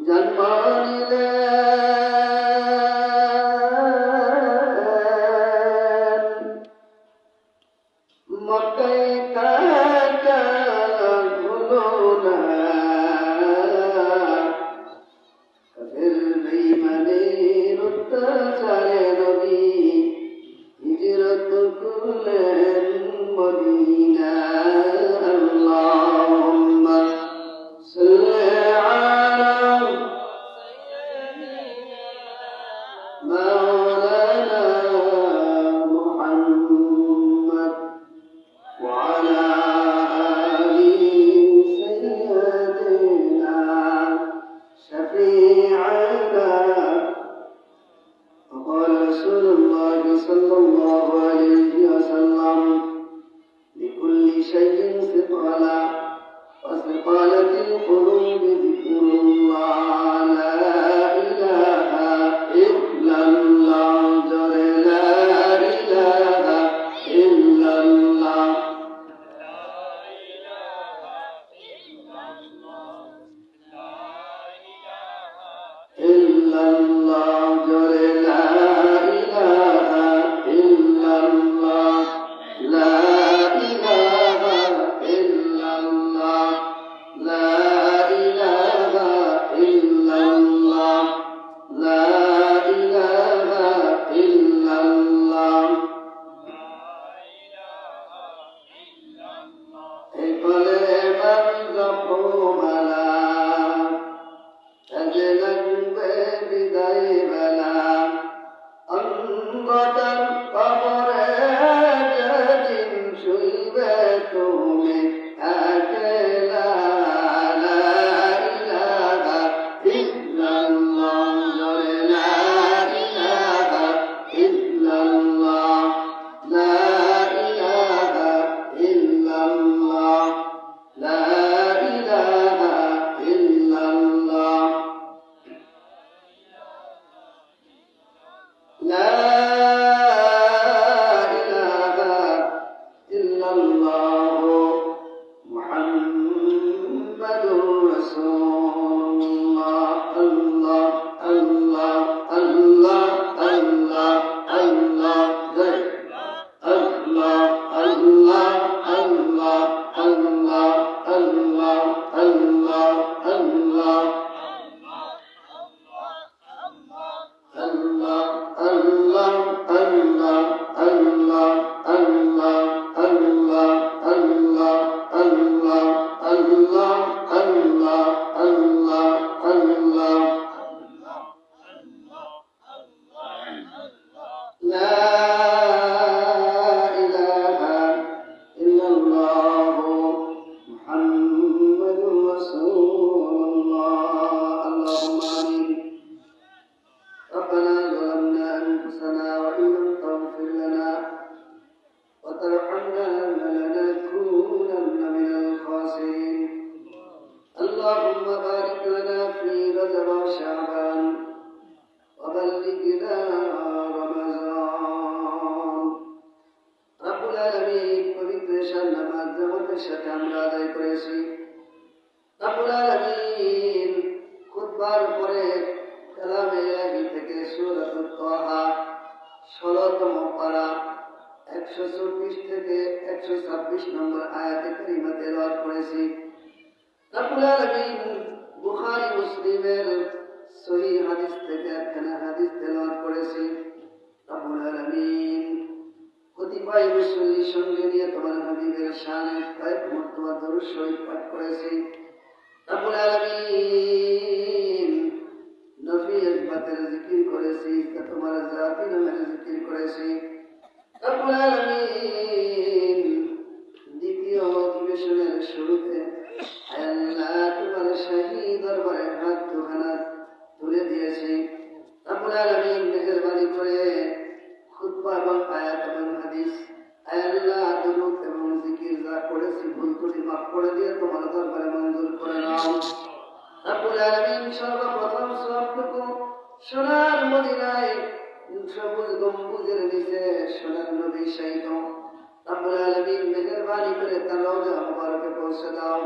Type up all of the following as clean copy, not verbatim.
জন্ম নিলেন মক্কায় কাটা হলো না কাফের বেঈমানের অত্যাচারে নবী হিজরত করলেন মদিনা। আল্লাহুম্মা সাল্লি আলা মাওলানা মুহাম্মদ ওয়া আলা আলি সাইয়্যিদিনা শাফি'ানা। وقال رسول الله صلى الله عليه وسلم لكل شيء ثقلا وثقالة القلوب ذكر الله لا إله إلا الله لا إله إلا الله إلا الله لا إله إلا الله لا إله إلا الله لا إله إلا الله لا إله إلا الله إقلع من زقومنا أجلجب بداي بلا أنقذ قبره جدٍ شيبته أكلا لا إله إلا الله لا إله إلا الله لا إله إلا الله لا إله إلا الله لا إله إلا الله محمد رسول الله الله الله الله الله الله الله الله الله الله الله الله الله Allah, Allah, Allah, Allah, Allah, Allah, Allah, Allah, Allah, Allah, Allah, Allah. La ilaha illallah Muhammadur Rasulullah. Allahumma amin. ربنا ظلمنا أنفسنا وإن لم تغفر لنا وترحمنا لنكونن من الخاسرين. اللهم بارك لنا في رجب وشعبان وبلغنا رمضان. رب العالمين পবিত্র শান নামাজ জামাতের সাথে আমরা আদায় করেছি। রব্বুল আলামিন খুতবার পরে কালামে ইলাহি থেকে সূরাতুত তাহা 16তম পারা 124 থেকে 126 নম্বর আয়াতে কারিমা তেলাওয়াত করেছি। রব্বুল আলামিন বুখারী মুসলিমের সহিহ হাদিস থেকে একখানা হাদিস তেলাওয়াত করেছি। রব্বুল আলামিন কতিপয় মুসল্লির সঙ্গে নিয়ে তোমার হাবিবের শানে কয়েক মর্তবা দরুদ শরীফ পাঠ করেছি। রব্বুল আলামিন নফি ইসবাতের জিকির করেছি, তোমার জাতি নামের জিকির করেছি। রব্বুল আলামিন দ্বিতীয় অধিবেশনের শুরুতে আল্লাহ তোমার শাহী দরবারে হাত দুখানা তুলে দিয়েছি। রব্বুল আলামিন মেহেরবানি করে খুতবা এবং আয়াত এবং হাদিস আল্লাহ দুরূদ এবং জিকির যা করেছি ভুল ত্রুটি মাফ করে দিয়ে তোমার দরবারে মঞ্জুর করে নাও। রব্বুল আলামিন সর্বপ্রথম সবটুকু সোনার মদিনায় সবুজ গম্বুজের নিচে সোনার নবী শায়িত রব্বুল আলামিন মেহেরবানি করে তার রওজা মুবারকে পৌঁছে দাও।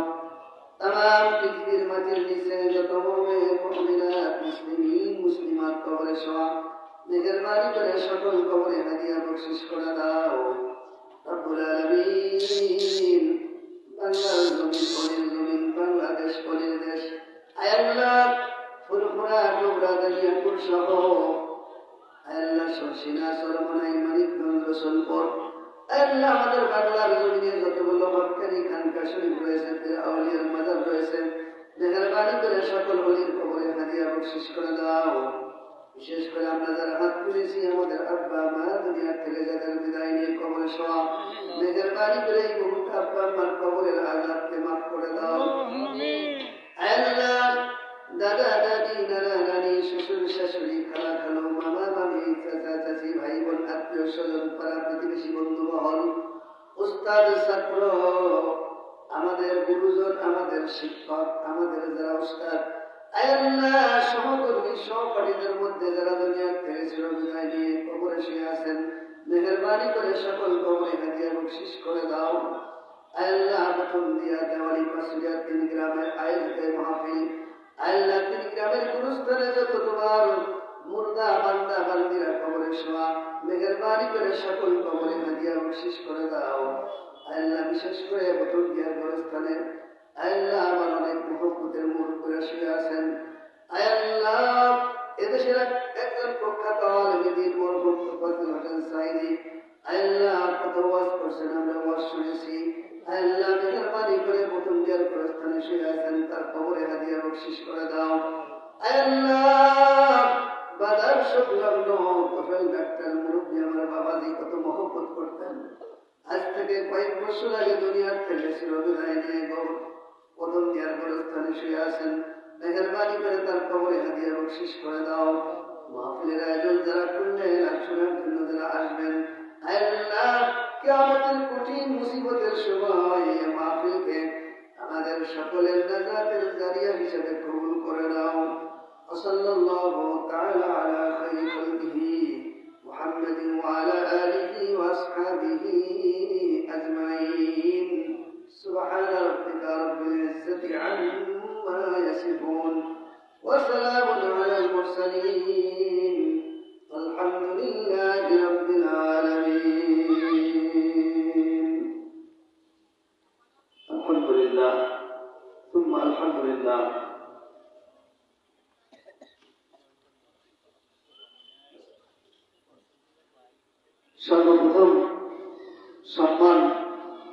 तमाम पृथ्वीर माटिर निचे যত মুমিন কবরে শোয়া মেহেরবানি করে সকল কবরে হাদিয়া বকশিশ করে দাও রব্বুল আলামিন। বাংলার জমিন পরের জমিন, বাংলাদেশ পরের দেশ, আয় আল্লাহ ফুরফুরা ডোবরা দানিয়াপুর সহ আয় আল্লাহ শর্ষিনা সরমনাই মানিকগঞ্জ রসুলপুর, আয় আল্লাহ আমাদের বাংলার জমিনে যতগুলো হক্কানি খানকা শরীফ রয়েছে, আউলিয়ার মাজার রয়েছে, মেহেরবানি করে সকল ওলির কবরে হাদিয়া বকশিশ করে দাও। বিশেষ করে আমরা যারা হাত তুলেছি আমাদের আব্বা মা দুনিয়ার থেকে যাদের বিদায় নিয়ে কবরে শোয়া, মেহেরবানি করে এই মুহূর্তে আব্বা মার কবরের আযাবকে মাফ করে দাও। আল্লাহ দাদা দাদি নানা নানি শ্বশুর শাশুড়ি খালা খালু মামা মামি চাচা চাচি ভাই বোন আত্মীয় স্বজন পাড়া প্রতিবেশী বন্ধু মহল উস্তাদ ছাত্র আমাদের গুরুজন আমাদের শিক্ষক আমাদের যারা উস্তাদ আল্লাহ সহকর্মী সহপাঠীদের মধ্যে যারা দুনিয়ার থেকে চিরবিদায় নিয়ে কবরে শুয়ে আছেন, মেহেরবানি করে সকল কবরে হাদিয়া বকশিশ করে দাও। আল্লাহ প্রথম দিয়া দেওয়ালি পাশুরিয়া 3 গ্রামের আয়োজিত মাহফিল, আল্লাহ 3 গ্রামের গুরুস্থানে যত তোমার মুর্দা বান্দা বান্দিরা কবরে শোয়া, মেহেরবানি করে সকল কবরে হাদিয়া বকশিশ করে দাও। আল্লাহ বিশেষ করে প্রথম দিয়ার গুরুস্থানে আল্লাহ আমার অনেক মহব্বতের মুরব্বীরা শুয়ে আছেন, আল্লাহ এদেশের একজন প্রখ্যাত আলেমীর মরহুম ফজলুল হোসেন সাইদি, আল্লাহ কত ওয়াজ করছেন আমরা ওয়াজ শুনেছি, আল্লাহ মেহেরবানি করে প্রথম দিয়ার গুরুস্থানে শুয়ে আছেন, তার কবরে হাদিয়া বকশিশ করে দাও। আল্লাহ বাজার সংলগ্ন তোফেল ডাক্তার মুরব্বী আমার বাবাজি কত মহব্বত করতেন, আজ থেকে কয়েক বছর আগে দুনিয়ার থেকে চিরবিদায় নিয়ে প্রথম দিয়ার গুরুস্থানে শুয়ে আছেন, মেহেরবানি করে তার কবরে হাদিয়া বকশিশ করে দাও। মাহফিলের আয়োজন যারা করলেন আর শোনার জন্য যারা আসবেন, আল্লাহ কিয়ামতের কঠিন মুসিবতের সময় মাহফিলকে আমাদের সকলের নাজাতের জারিয়া হিসেবে কবুল করে নাও। সাল্লাল্লাহু তাআলা আলা খায়রি খালকিহি মুহাম্মাদিন ওয়া আলা আলিহি ওয়া আসহাবিহি আজমাইন। সুবহান রাব্বিকা রাব্বিল ইজ্জাতি আম্মা ইয়াসিফুন ওয়া সালামুন আলাল মুরসালিন আলহামদুলিল্লাহি রাব্বিল আলামিন। আলহামদুলিল্লাহ সুম্মা আলহামদুলিল্লাহ। সর্বপ্রথম সম্মান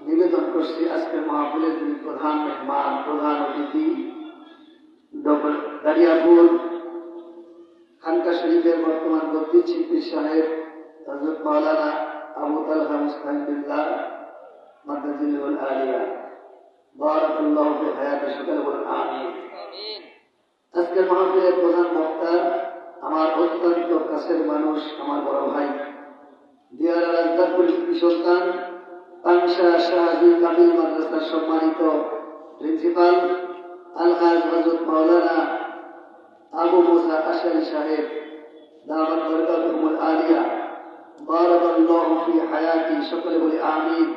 নিবেদন করছি আজকের মাহফিলের যিনি প্রধান মেহমান প্রধান অতিথি দারিয়াপুর খানকা শরীফের বর্তমান গদ্দি শিল্পী সাহেব হযরত মাওলানা আবু তালহা মুস্তাহিদুল্লাহ মাদ্রাসাতুল আলিয়া বারাকাল্লাহু ফি হায়াতি, সকলে বলেন আমিন। আজকের মাহফিলের প্রধান বক্তা আমার অত্যন্ত কাছের মানুষ, আমার বড় ভাই দিয়ারা রাজদারপুর সন্তান পাংশা শাহাদি কামিল মাদ্রাসার সম্মানিত প্রিন্সিপাল আলহাজ হযরত মাওলানা আবু মুসা আশারি সাহেব দামাত বরকাতুহুল আলিয়া বারাকাল্লাহু ফি হায়াতি, সকলে বলি আমিন।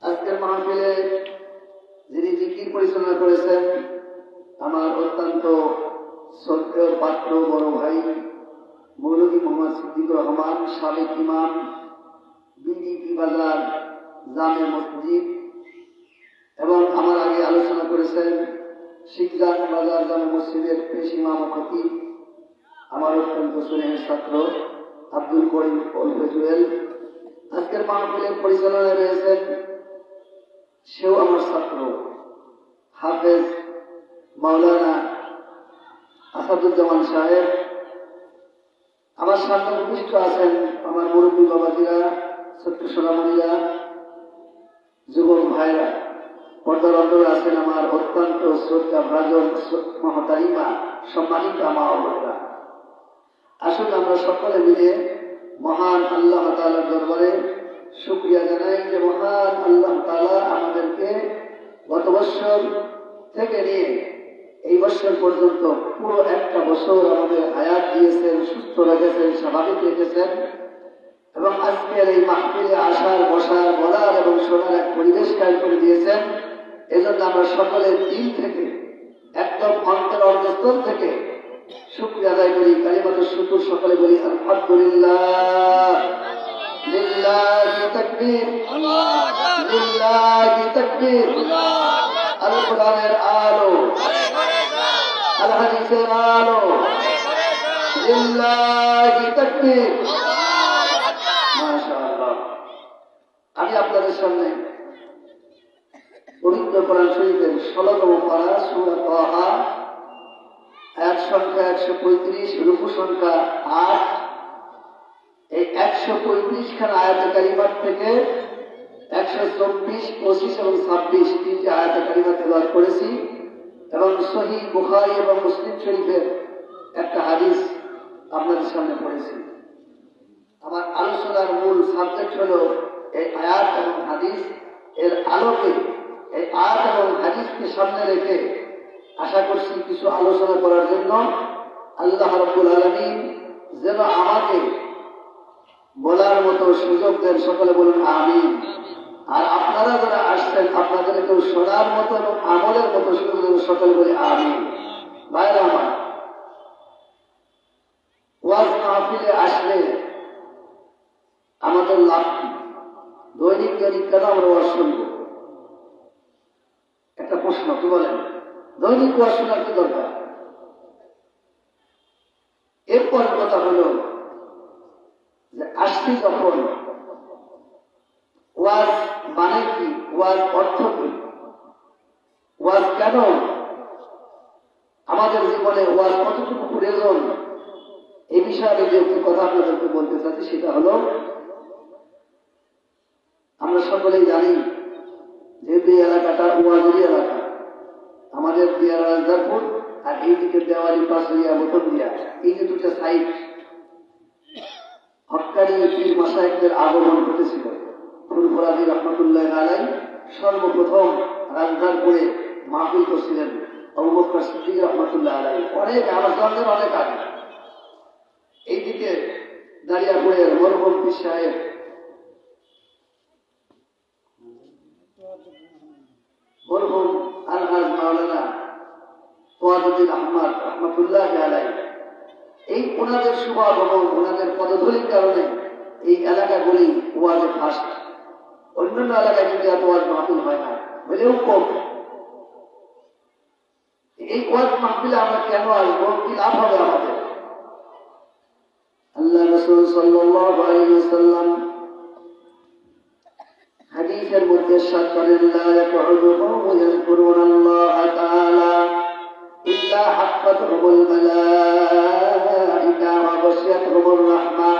আজকের মাহফিলে যিনি জিকির পরিচালনা করেছেন আমার অত্যন্ত শ্রদ্ধেয় পাত্র বড় ভাই মৌলভী মোহাম্মদ সিদ্দিকুর রহমান, সাবেক ইমাম বিডিপি বাজার জামে মসজিদ, এবং আমার আগে আলোচনা করেছেন শিখজান বাজার জামে মসজিদের পেশ ইমাম ও খতিব আমার অত্যন্ত স্নেহের ছাত্র আব্দুল করিম জুয়েল। আজকের মাহফিলের পরিচালনায় রয়েছেন সেও আমার ছাত্র হাফেজ মাওলানা আসাদুজ্জামান সাহেব। আমার সামনে উপস্থিত আছেন আমার মুরব্বী বাবাজিরা, ছোট্ট সোনামণিরা, যুবক ভাইরা, পর্দার অন্তরে আছেন আমার অত্যন্ত শ্রদ্ধা ভাজন মহতারিমা সম্মানিত মা ও বোনেরা। আসলে আমরা সকলে মিলে মহান আল্লাহ তাআলার দরবারে শুকরিয়া জানাই যে মহান আল্লাহ তাআলা আমাদেরকে গত বছর থেকে নিয়ে এই বছর পর্যন্ত পুরো একটা বছর আমাদের হায়াত দিয়েছেন, সুস্থ রেখেছেন, স্বাভাবিক রেখেছেন, এবং আজকের এই মাহফিলে আসার বসার বলার এবং শোনার এক পরিবেশ কায়েম করে দিয়েছেন। এজন্য আমরা সকলের দিল থেকে একদম অন্তর অন্তঃস্থল থেকে শুকরিয়া আদায় করি, কালিমাতুশ শুকর সকলে বলি আলহামদুলিল্লাহ। লিল্লাহি তাকবীর, লিল্লাহি তাকবীর। আল কোরআনের আলো, আল হাদিসের আলো, লিল্লাহি তাকবীর। মাশাআল্লাহ। আমি আপনাদের সামনে পবিত্র কোরআন শরীফের 16তম পারা সূরা তাহা, আয়াত সংখ্যা 135, রুকু সংখ্যা 8, এই 135 খান আয়াতে কারিমাত থেকে 124, 25 এবং 26 তিনটি আয়াতে কারিমা তেলাওয়াত করেছি এবং সহিহ বুখারী এবং মুসলিম শরীফের একটা হাদিস আপনাদের সামনে পড়েছি। আমার আলোচনার মূল সাবজেক্ট হলো এই আয়াত এবং হাদিস। এর আলোকে এই আয়াত এবং হাদিসকে সামনে রেখে আশা করছি কিছু আলোচনা করার জন্য আল্লাহ রাব্বুল আলামিন যেন আমাকে বলার মতো সুযোগ দেন। সকলে বলুন আমিন। আর আপনারা যারা আসছেন আপনাদেরকেও শোনার মতো এবং আমলের মতো সুযোগ দেন। সকলে বলি আমিন। ভাইরা আমার, ওয়াজ মাহফিলে আসলে আমাদের লাভ কি? দৈনিক দৈনিক কেন আমরা ওয়াজ শুনবো? একটা প্রশ্ন, কি বলেন? দৈনিক ওয়াজ শোনার কি দরকার? এরপর কথা হলো যে আসছি যখন, ওয়াজ মানে কি? ওয়াজ অর্থ কি? ওয়াজ কেন আমাদের জীবনে? ওয়াজ কতটুকু প্রয়োজন? এই বিষয়ে আমি যে একটি কথা আপনাদেরকে বলতে চাচ্ছি সেটা হলো, আমরা সকলেই জানি যে এই এলাকাটা ওয়াজেরই এলাকা। আমাদের দিয়ার রাজদারপুর আর এইদিকে দেওয়ালি, পাশুরিয়া, বোতনদিয়া, এই যে দুটো সাইড হক্কানি পীর মাশায়েখদের আগমন ঘটেছিল। ফুলফরাদি রহমতুল্লাহ আলাইহি সর্বপ্রথম রাজদারপুরে মাহফিল করছিলেন আবু বকর সিদ্দিক রহমতুল্লাহ আলাইহি, অনেক আলোচনার অনেক আগে। এইদিকে দাঁড়িয়াপুরের মরহুম পীর সাহেব মরহুম আলহাজ মাওলানা তোয়াজুদ্দিন আহমদ রহমতুল্লাহ আলাইহি, এই ওনাদের শুভাগমন, ওনাদের পদধূলির কারণে এই এলাকাগুলি ওয়াজে ফার্স্ট। অন্যান্য এলাকায় কিন্তু এত ওয়াজ মাহফিল হয় না, হলেও কম। এই ওয়াজ মাহফিলে আমরা কেন আসবো? কি লাভ হবে আমাদের? আল্লাহ রাসূল সাল্লাল্লাহু আলাইহি ওয়াসাল্লাম হাদিসের মধ্যে ইরশাদ করেন, লা ইয়াকুদু কওমুন ইয়াযকুরুনাল্লাহ তাআলা ইল্লা হাফাতহুমুল মালায়েকা ওয়া গাশিয়াতহুমুর রাহমাহ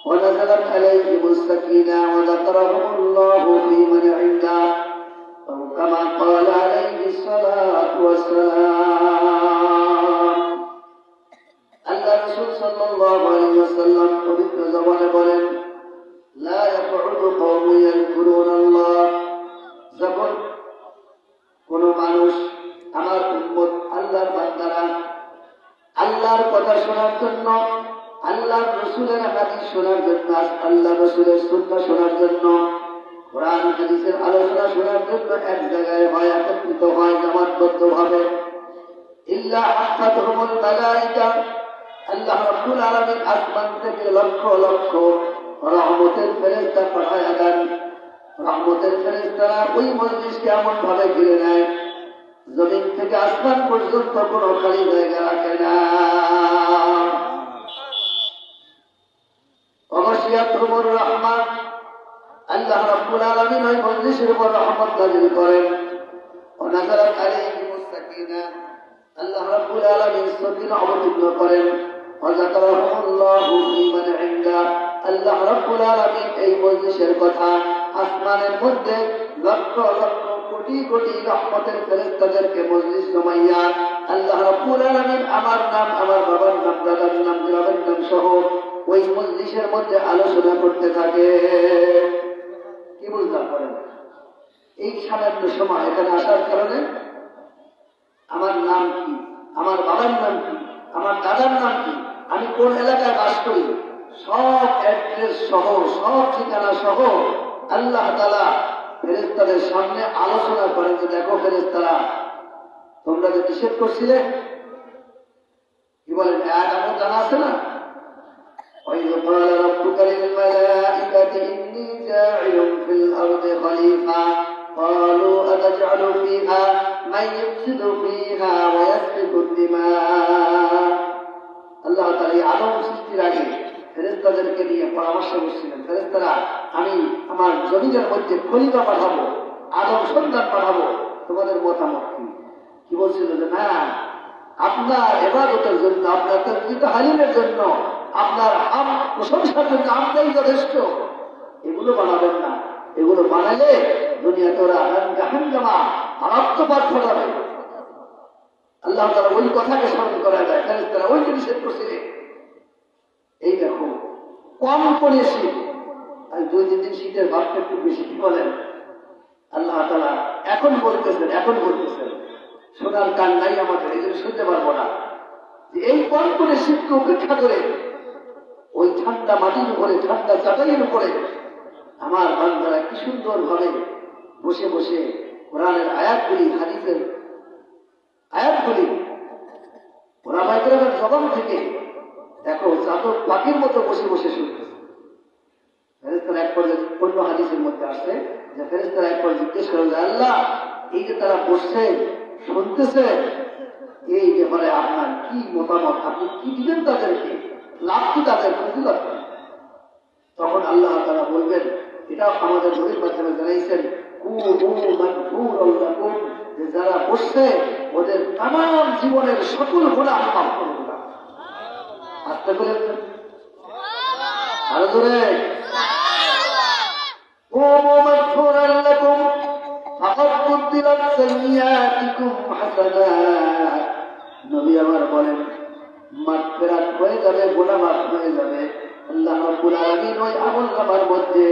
ওয়া নাযালাত আলাইহিমুস সাকিনাহ ওয়া যাকারাহুমুল্লাহু ফী মান ইনদাহ আও কামা ক্বালা আলাইহিস সালাতু ওয়াস সালাম। আল্লাহ রাসূল সাল্লাল্লাহু আলাইহি ওয়াসাল্লাম পবিত্র জবানে বলেন, লা ইয়াকুদু কওমুন ইয়াযকুরুনাল্লাহ, যখন কোন মানুষ, আমার উম্মত, আল্লাহর বান্দারা আল্লাহর কথা শোনার জন্য, আল্লাহর রাসূলের হাদিস শোনার জন্য, আল্লাহর রাসূলের সুন্নাহ শোনার জন্য, কোরআন হাদিসের আলোচনা শোনার জন্য এক জায়গায় হয়, একত্রিত হয় জামাতবদ্ধভাবে, ইল্লা হাফাতহুমুল মালায়েকা, আল্লাহ রাব্বুল আলামিন আসমান থেকে লক্ষ লক্ষ রহমতের ফেরেশতা পাঠায়া দেন। রহমতের ফেরেশতারা ওই মজলিসকে এমন ভাবে ঘিরে নেয়, জমিন থেকে আসমান পর্যন্ত কোনো খালি জায়গা রাখে না। ওয়াগশিয়াতহুমুর রাহমাহ, আল্লাহ রাব্বুল আলামিন ওই মজলিসের উপর রহমত নাযিল করেন। ওয়া নাযালাত আলাইহিমুস সাকিনাহ, আল্লাহ রাব্বুল আলামিন সাকিনা অবতীর্ণ করেন। ওয়া যাকারাহুমুল্লাহু ফী মান ইনদাহ, আল্লাহ রাব্বুল আলামিন এই মজলিসের কথা আসমানের মধ্যে লক্ষ লক্ষ কোটি কোটি রহমতের ফেরেশতাদেরকে মজলিস জমাইয়া আল্লাহ রাব্বুল আলামিন আমার নাম, আমার বাবার নাম, দাদার নাম, গ্রামের নাম সহ ওই মজলিসের মধ্যে আলোচনা করতে থাকে। কি বুঝলাম বলেন? এই সামান্য সময় এখানে আসার কারণে আমার নাম কি, আমার বাবার নাম কি, আমার দাদার নাম কি, আমি কোন এলাকায় বাস করি, সব অ্যাড্রেস সহ, সব ঠিকানা সহ আল্লাহ তাআলা ফেরেশতাদের সামনে আলোচনা করেন যে, দেখো ফেরেশতারা, তোমরা যে নিষেধ করছিলে কি বলেন আয়াত আমার জানা আছে না? وإذ قال ربك للملائكة إني جاعل في الأرض خليفة قالوا أتجعل فيها من يفسد فيها ويسفك الدماء আল্লাহ তাআলা এই আদম সৃষ্টির আগে ফেরেশতাদেরকে নিয়ে পরামর্শ করছিলেন, ফেরেশতারা আমি আমার জমিনের মধ্যে খলিফা পাঠাবো, আদম সন্তান পাঠাবো, তোমাদের মতামত কি? কি বলছিল যে না, আপনার ইবাদতের জন্য, আপনার তাকবীর তাহলিলের জন্য, আপনার প্রশংসার জন্য আমরাই যথেষ্ট, এগুলো বানাবেন না। এগুলো বানালে দুনিয়াতে ওরা জাহান্নামা আরাত্মবাদ ঘটাবে। আল্লাহ তাআলা ওই কথাকে স্মরণ করা যায়, ফেরেশতারা ওই নিষেধ করছিলেন। এই দেখো কম করে শীত, আর 2-3 দিন শীতের ভাবটা একটু বেশি, কি বলেন? আল্লাহ তাআলা এখন বলতেছেন শোনার কান নাই আমাদের, এই জন্য শুনতে পারবো না, যে এই কম করে শীতকে উপেক্ষা করে ওই ঠান্ডা মাটির উপরে, ঠান্ডা চাটাইয়ের উপরে আমার বান্দারা কি সুন্দর ভাবে বসে বসে কোরআনের আয়াতগুলি, হাদিসের আয়াতগুলি ওলামায়ে কেরামের জবান থেকে দেখো চাদর পাখির মতো বসে বসে শুনতেছে। ফেরেশতারা এক পর্যায়ে অন্য হাদিসের মধ্যে আসছে যে ফেরেশতারা এক পর্যায়ে জিজ্ঞেস করে যে আল্লাহ, এই যে তারা বসছে শুনতেছে, এই ব্যাপারে আপনার কি মতামত, আপনি কি দিবেন তাদেরকে, লাভ কি তাদের ফজিলত? তখন আল্লাহ তাআলা বলবেন, এটা আমাদের নবীর মাধ্যমে জানাইছেন, যে যারা বসছে ওদের তামাম জীবনের সকল গুনাহ মাফ করে দিলাম। আস্তে করে আরো জোরে, নবী আমার বলেন মাগফিরাত হয়ে যাবে, গুনাহ মাফ হয়ে যাবে। আল্লাহ রাব্বুল আলামিন ওই আমলনামার মধ্যে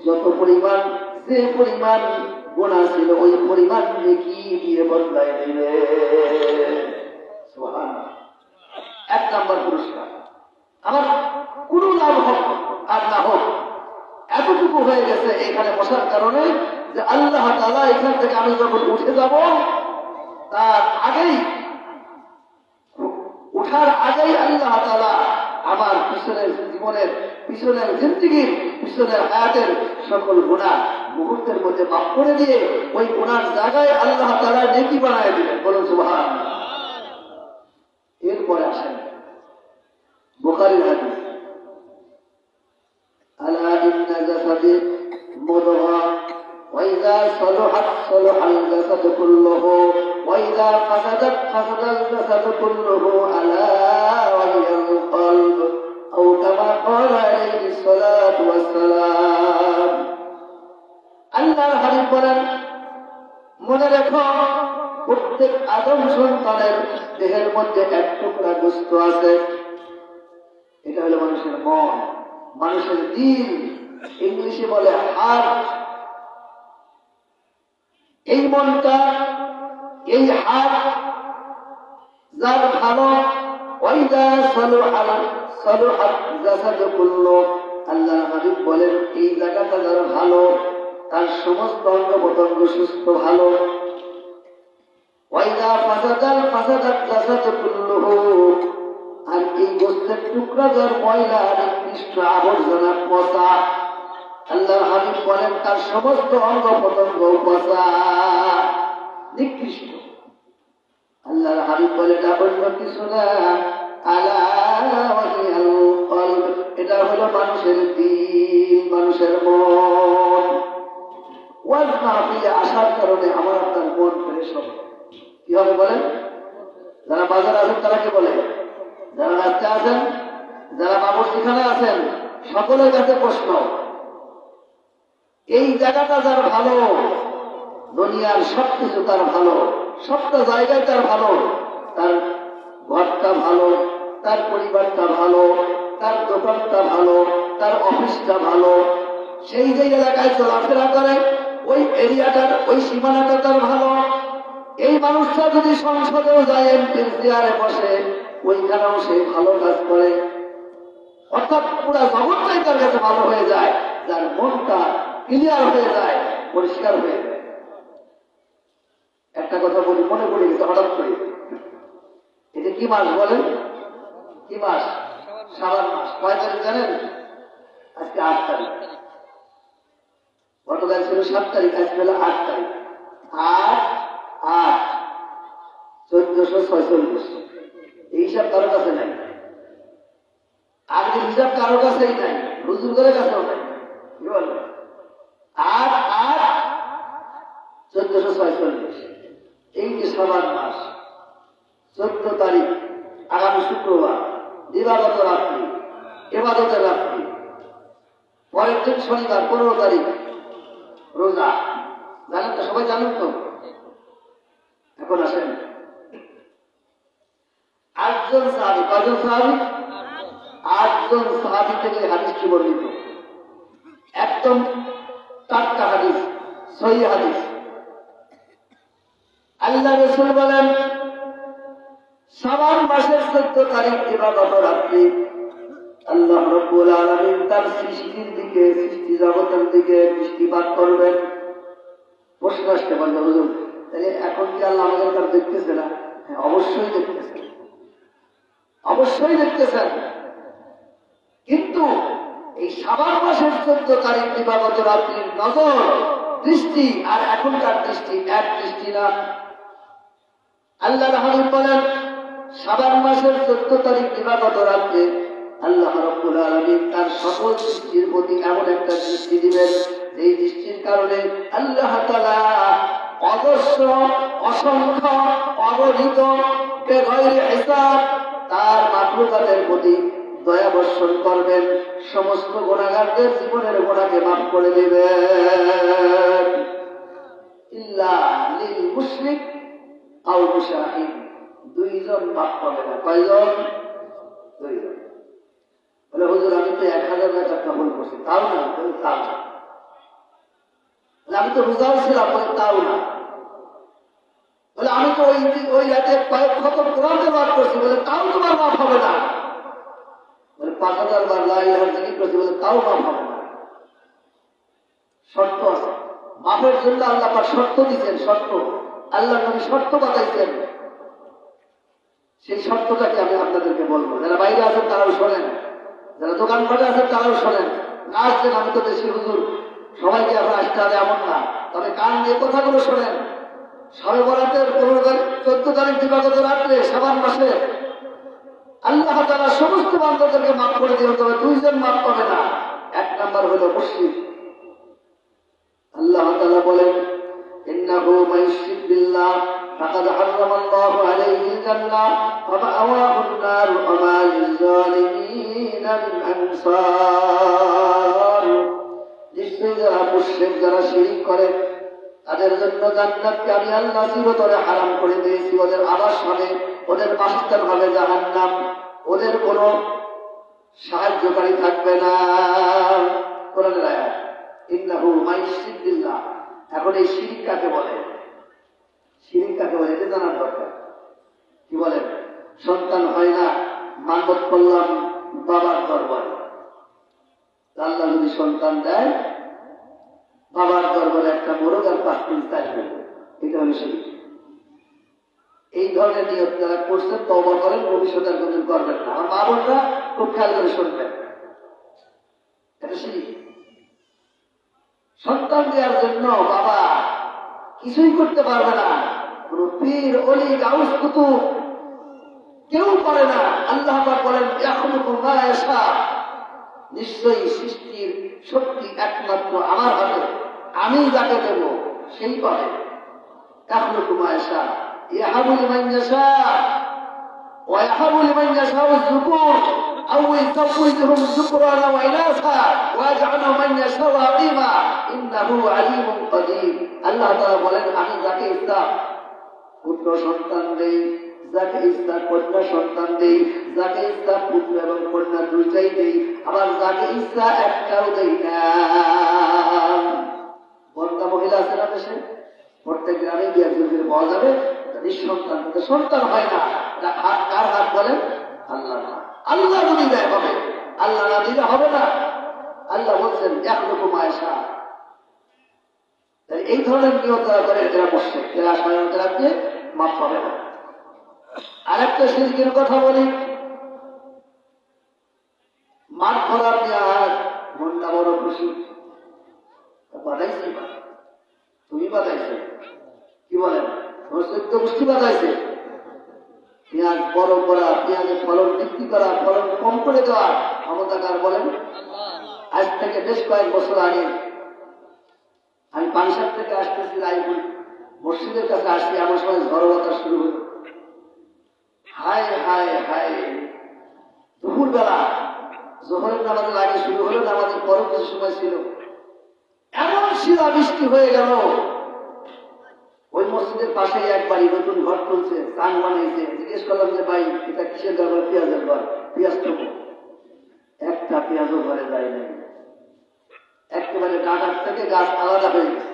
যত পরিমাণ, যে পরিমাণ গুনাহ ছিল ওই পরিমাণ নেকি দিয়ে বদলায় দিবে। সুবহানাল্লাহ। 1 নাম্বার পুরস্কার। আমার কোন লাভ হোক আর না হোক, এতটুকু হয়ে গেছে এখানে বসার কারণে যে আল্লাহ তাআলা এখান থেকে আমি যখন উঠে যাব, তার আগেই, উঠার আগেই আল্লাহ তাআলা আমার পিছনের জীবনের, পিছনের জিন্দেগির, পিছনের হায়াতের সকল গুনাহ মুহূর্তের মধ্যে মাফ করে দিয়ে ওই গুনার জায়গায় আল্লাহ তাআলা নেকি বানায় দিবেন। বলুন সুবহানাল্লাহ। এরপরে আসেন বুখারীর হাদিস, আলা ইন্না জাসাদি মুদগা ওয়া ইযা সালাহাত সালাহাল জাসাদু কুল্লুহু ওয়া ইযা ফাসাদাত ফাসাদাল জাসাদু কুল্লুহু আলা ওয়া হিয়াল কলব আও কামা ক্বালা আলাইহিস সালাতু ওয়াস সালাম। আল্লাহর হাবিব বলেন, মনে রেখো প্রত্যেক আদম সন্তানের দেহের মধ্যে এক টুকরা গোশত আছে, এটা হলো মানুষের মন, মানুষের দিল, ইংলিশে বলে হার্ট। এই মনটা, এই হার্ট যার ভালো, ওয়াইদা সালুহাত জাসাদু কুল্লু, আল্লাহর হাবিব বলেন এই জায়গাটা যার ভালো, তার সমস্ত অঙ্গ প্রত্যঙ্গ সুস্থ ভালো। ওয়াইদা ফাসাদাত জাসাদু কুল্লুহু, আর এই গোশতের টুকরা যার ময়লা, নিকৃষ্ট, আবর্জনা, পচা, আল্লাহর হাবিব বলেন তার সমস্ত অঙ্গ প্রত্যঙ্গ পচা, নিকৃষ্ট। আল্লাহর হাবিব বলে এটা অন্য কিছু না, আলা ওয়া হিয়াল কলব, এটা হলো মানুষের দিল, মানুষের মন। ওয়াজ মাহফিলে আসার কারণে আমার আপনার মন ফ্রেশ হবে। কি হবে বলেন? যারা বাজারে আছেন তারা কি বলে, যারা রাস্তায় আছেন, যারা বাবুর্চিখানে আছেন, সকলের কাছে প্রশ্ন, এই জায়গাটা যার ভালো, দুনিয়ার সবকিছু তার ভালো, সবটা জায়গায় তার ভালো, তার ঘরটা ভালো, তার পরিবারটা ভালো, তার দোকানটা ভালো, তার অফিসটা ভালো, সেই যে এলাকায় চলাফেরা করে ওই এরিয়াটার, ওই সীমানাটা তার ভালো। এই মানুষটা যদি সংসদেও যায়, এমপির চেয়ারে বসে, ওইখানেও সে ভালো কাজ করে, অর্থাৎ পুরা জগৎটাই তার কাছে ভালো হয়ে যায়, যার মনটা ক্লিয়ার হয়ে যায়, পরিষ্কার হয়ে যায়। একটা কথা বলি, মনে পড়ে গেছে হঠাৎ করে, এটা কি মাস বলেন? কি মাস? শাবান মাস। কয় তারিখ জানেন? আজকে ৮ তারিখ। গতকাল ছিল ৭ তারিখ, আজকে হলো ৮ তারিখ। ৮/৮/1446। এই হিসাব কারো কাছে নাই। আজকের হিসাব কারো কাছেই নাই, হুজুর করে কাছেও নাই। কি বলবো? ৮/৮/1446। এই যে শাবান মাস, 14 তারিখ আগামী শুক্রবার, দিবাগত রাত্রি, ইবাদতের রাত্রি। পরের দিন শনিবার 15 তারিখ রোজা। জানেন তো? সবাই জানেন তো? এখন আসেন, ৮ জন সাহাবী। কয়জন সাহাবী? ৮ জন সাহাবী থেকে হাদিসটি বর্ণিত। একদম টাটকা হাদিস, সহিহ হাদিস। আল্লাহ রাসূল বলেন, শাবান মাসের 14 তারিখ দিবাগত রাত্রি আল্লাহ রাব্বুল আলামিন তার সৃষ্টির দিকে, সৃষ্টি জগতের দিকে দৃষ্টিপাত করবেন। প্রশ্ন আসতে পারে, হুজুর তাহলে এখন কি আল্লাহ আমাদের কাছে দেখতেছে না? হ্যাঁ, অবশ্যই দেখতেছেন, অবশ্যই দেখতেছেন। কিন্তু এই শাবান মাসের 14 তারিখ দিবাগত রাত্রির নজর, দৃষ্টি আর এখনকার দৃষ্টি এক দৃষ্টি না। আল্লাহ হাবিব বলেন, শাবান মাসের 14 তারিখ দিবাগত রাত্রে আল্লাহ রাব্বুল আলামিন তার সকল সৃষ্টির প্রতি এমন একটা দৃষ্টি দিবেন, এই দৃষ্টির কারণে আল্লাহ তাআলা অজস্র, অসংখ্য, অগণিত, বেগৈর হিসাব তার মাখলুকাতের প্রতি দয়া বর্ষণ করবেন, সমস্ত গুনাহগারদের জীবনের গুনাহকে মাফ করে দিবেন। ইল্লা লিল মুশরিক আও মুশাহিদ, 2 জন মাফ পাবে না। কয়জন? 2 জন। বলে হুজুর আমি তো 1000 টাকা কবুল করছি, তাও না? তাও না। আমি তো রোজাও ছিলাম, বলে তাও না। বলে আমি তো ওই রাতে কয়েক খতম কোরআন তেলাওয়াত করছি, বলে তাও তোমার মাফ হবে না। বলে 5000 বার লা ইলাহা জিকির করছি, বলে তাও মাফ হবে না। শর্ত আছে মাফের জন্য। আল্লাহ পাক শর্ত দিচ্ছেন, শর্ত। আল্লাহ নবী শর্ত বাতাইছেন। সেই শর্তটাকে আমি আপনাদেরকে বলবো। যারা বাইরে আছেন তারাও শোনেন, যারা দোকানপাটে আছেন তারাও শোনেন। না আসছেন, আমি তো বেশি হুজুর সবাইকে এখন আসতে হবে এমন না, তবে কান দিয়ে কথাগুলো শোনেন। শবে বরাতের 14 তারিখ দিবাগত রাত্রে শাবান মাসে আল্লাহ তাআলা সমস্ত বান্দাদেরকে মাফ করে দিবেন, তবে 2 জন মাফ পাবে না। 1 নাম্বার হলো মুশরিক। আল্লাহ তাআলা বলেন, ইন্নাহু মাইয়ুশরিক বিল্লাহ ফাকাদ হারামাল্লাহু আলাইহিল জান্নাহ ওয়া মা'ওয়াহুন নার ওয়া মা লিয-যালিমিনা মিন আনসার। নিশ্চয়ই যারা মুশরিক, যারা শিরক করে, তাদের জন্য জান্নাতকে আমি আল্লাহ চিরতরে হারাম করে দিয়েছি। ওদের আবাস হবে, ওদের বাসস্থান হবে জাহান্নাম। ওদের কোনো সাহায্যকারী থাকবে না। কোরআনের আয়াত, ইন্নাহু মাইয়ুশরিক বিল্লাহ। এখন এই শিরক কাকে বলে? শিরক কাকে বলে এটা জানার দরকার। কি বলেন? সন্তান হয় না, মানত করলাম বাবার দরবারে। আল্লাহ যদি সন্তান দেয়, বাবার দরবারে একটা মোরগ আর 5 দিন চাইবে, এটা হলো শিরক। এই ধরনের নিয়ত যারা করছেন তওবা করেন, ভবিষ্যতের জন্য করবেন না। আমার মা বোনরা খুব খেয়াল করে শুনবেন, এটা শিরক। সন্তান দেওয়ার জন্য বাবা কিছুই করতে পারবে না। কোন পীর, অলি, গাউস, কুতুব কেউ পারে না। আল্লাহ পাক বলেন, ইয়াখলুকু মা ইয়াশা, নিশ্চয়ই সৃষ্টির শক্তি একমাত্র আমার হাতে, আমি যাকে দেব সেই পাবে। ইয়াখলুকু মা ইয়াশা, ইয়াহাবু লিমান ইয়াশা ওয়া ইয়াহাবু লিমান ইয়াশা যুকুর আও ইউযাওwijuhum যুকরানা ওয়া ইনাসা ওয়া ইয়াজআলু মান ইয়াশা আকিমা ইন্নাহু আলিমুন কাদির। আল্লাহ তাআলা বলেন, আমি যাকে ইচ্ছা পুত্র সন্তান দেই, যাকে ইচ্ছা কন্যা সন্তান দেই, যাকে ইচ্ছা পুত্র এবং কন্যা দুইটাই দেই, আবার যাকে ইচ্ছা একটাও দেই না। বন্দা মহিলা আছে না দেশে, প্রত্যেক গ্রামে গিয়ে একজনের পাওয়া যাবে নিঃসন্তান, সন্তান হয় না। কার হাত বলেন? আল্লাহ। আল্লাহ যদি দেয় হবে, আল্লাহ না দিলে হবে না। আল্লাহ বলছেন ইয়াখলুকু মা ইয়াশা। এই ধরনের নিয়ত যারা করে এরা মুশরিক, এরা শয়তানকে মাফ পাবে না। আরেকটা শিরকের কথা বলি, পেঁয়াজ বড় করা, পেঁয়াজের ফলন বৃদ্ধি করা, ফলন কম করে দেওয়া ক্ষমতাকার বলেন। আজ থেকে বেশ কয়েক বছর আগে আমি পানসার থেকে আসতেছি রায়পুর মসজিদের কাছে আসছি, আমার সময় ঝড় বাতাস শুরু হল। হায় হায় হায়, দুপুর বেলা জোহরের নামাজের আগে শুরু হলো, নামাজের পরও কিছু সময় ছিল, এমন শিলা বৃষ্টি হয়ে গেল। ওই মসজিদের পাশে এক বাড়ি নতুন ঘর তুলছে, চাং বানিয়েছে। জিজ্ঞেস করলাম যে ভাই এটা কিসের ঘর? পেঁয়াজের ঘর। পেঁয়াজ নেবো, একটা পেঁয়াজও ঘরে যায় নাই। একেবারে ডাটার থেকে গাছ আলাদা হয়ে গেছে,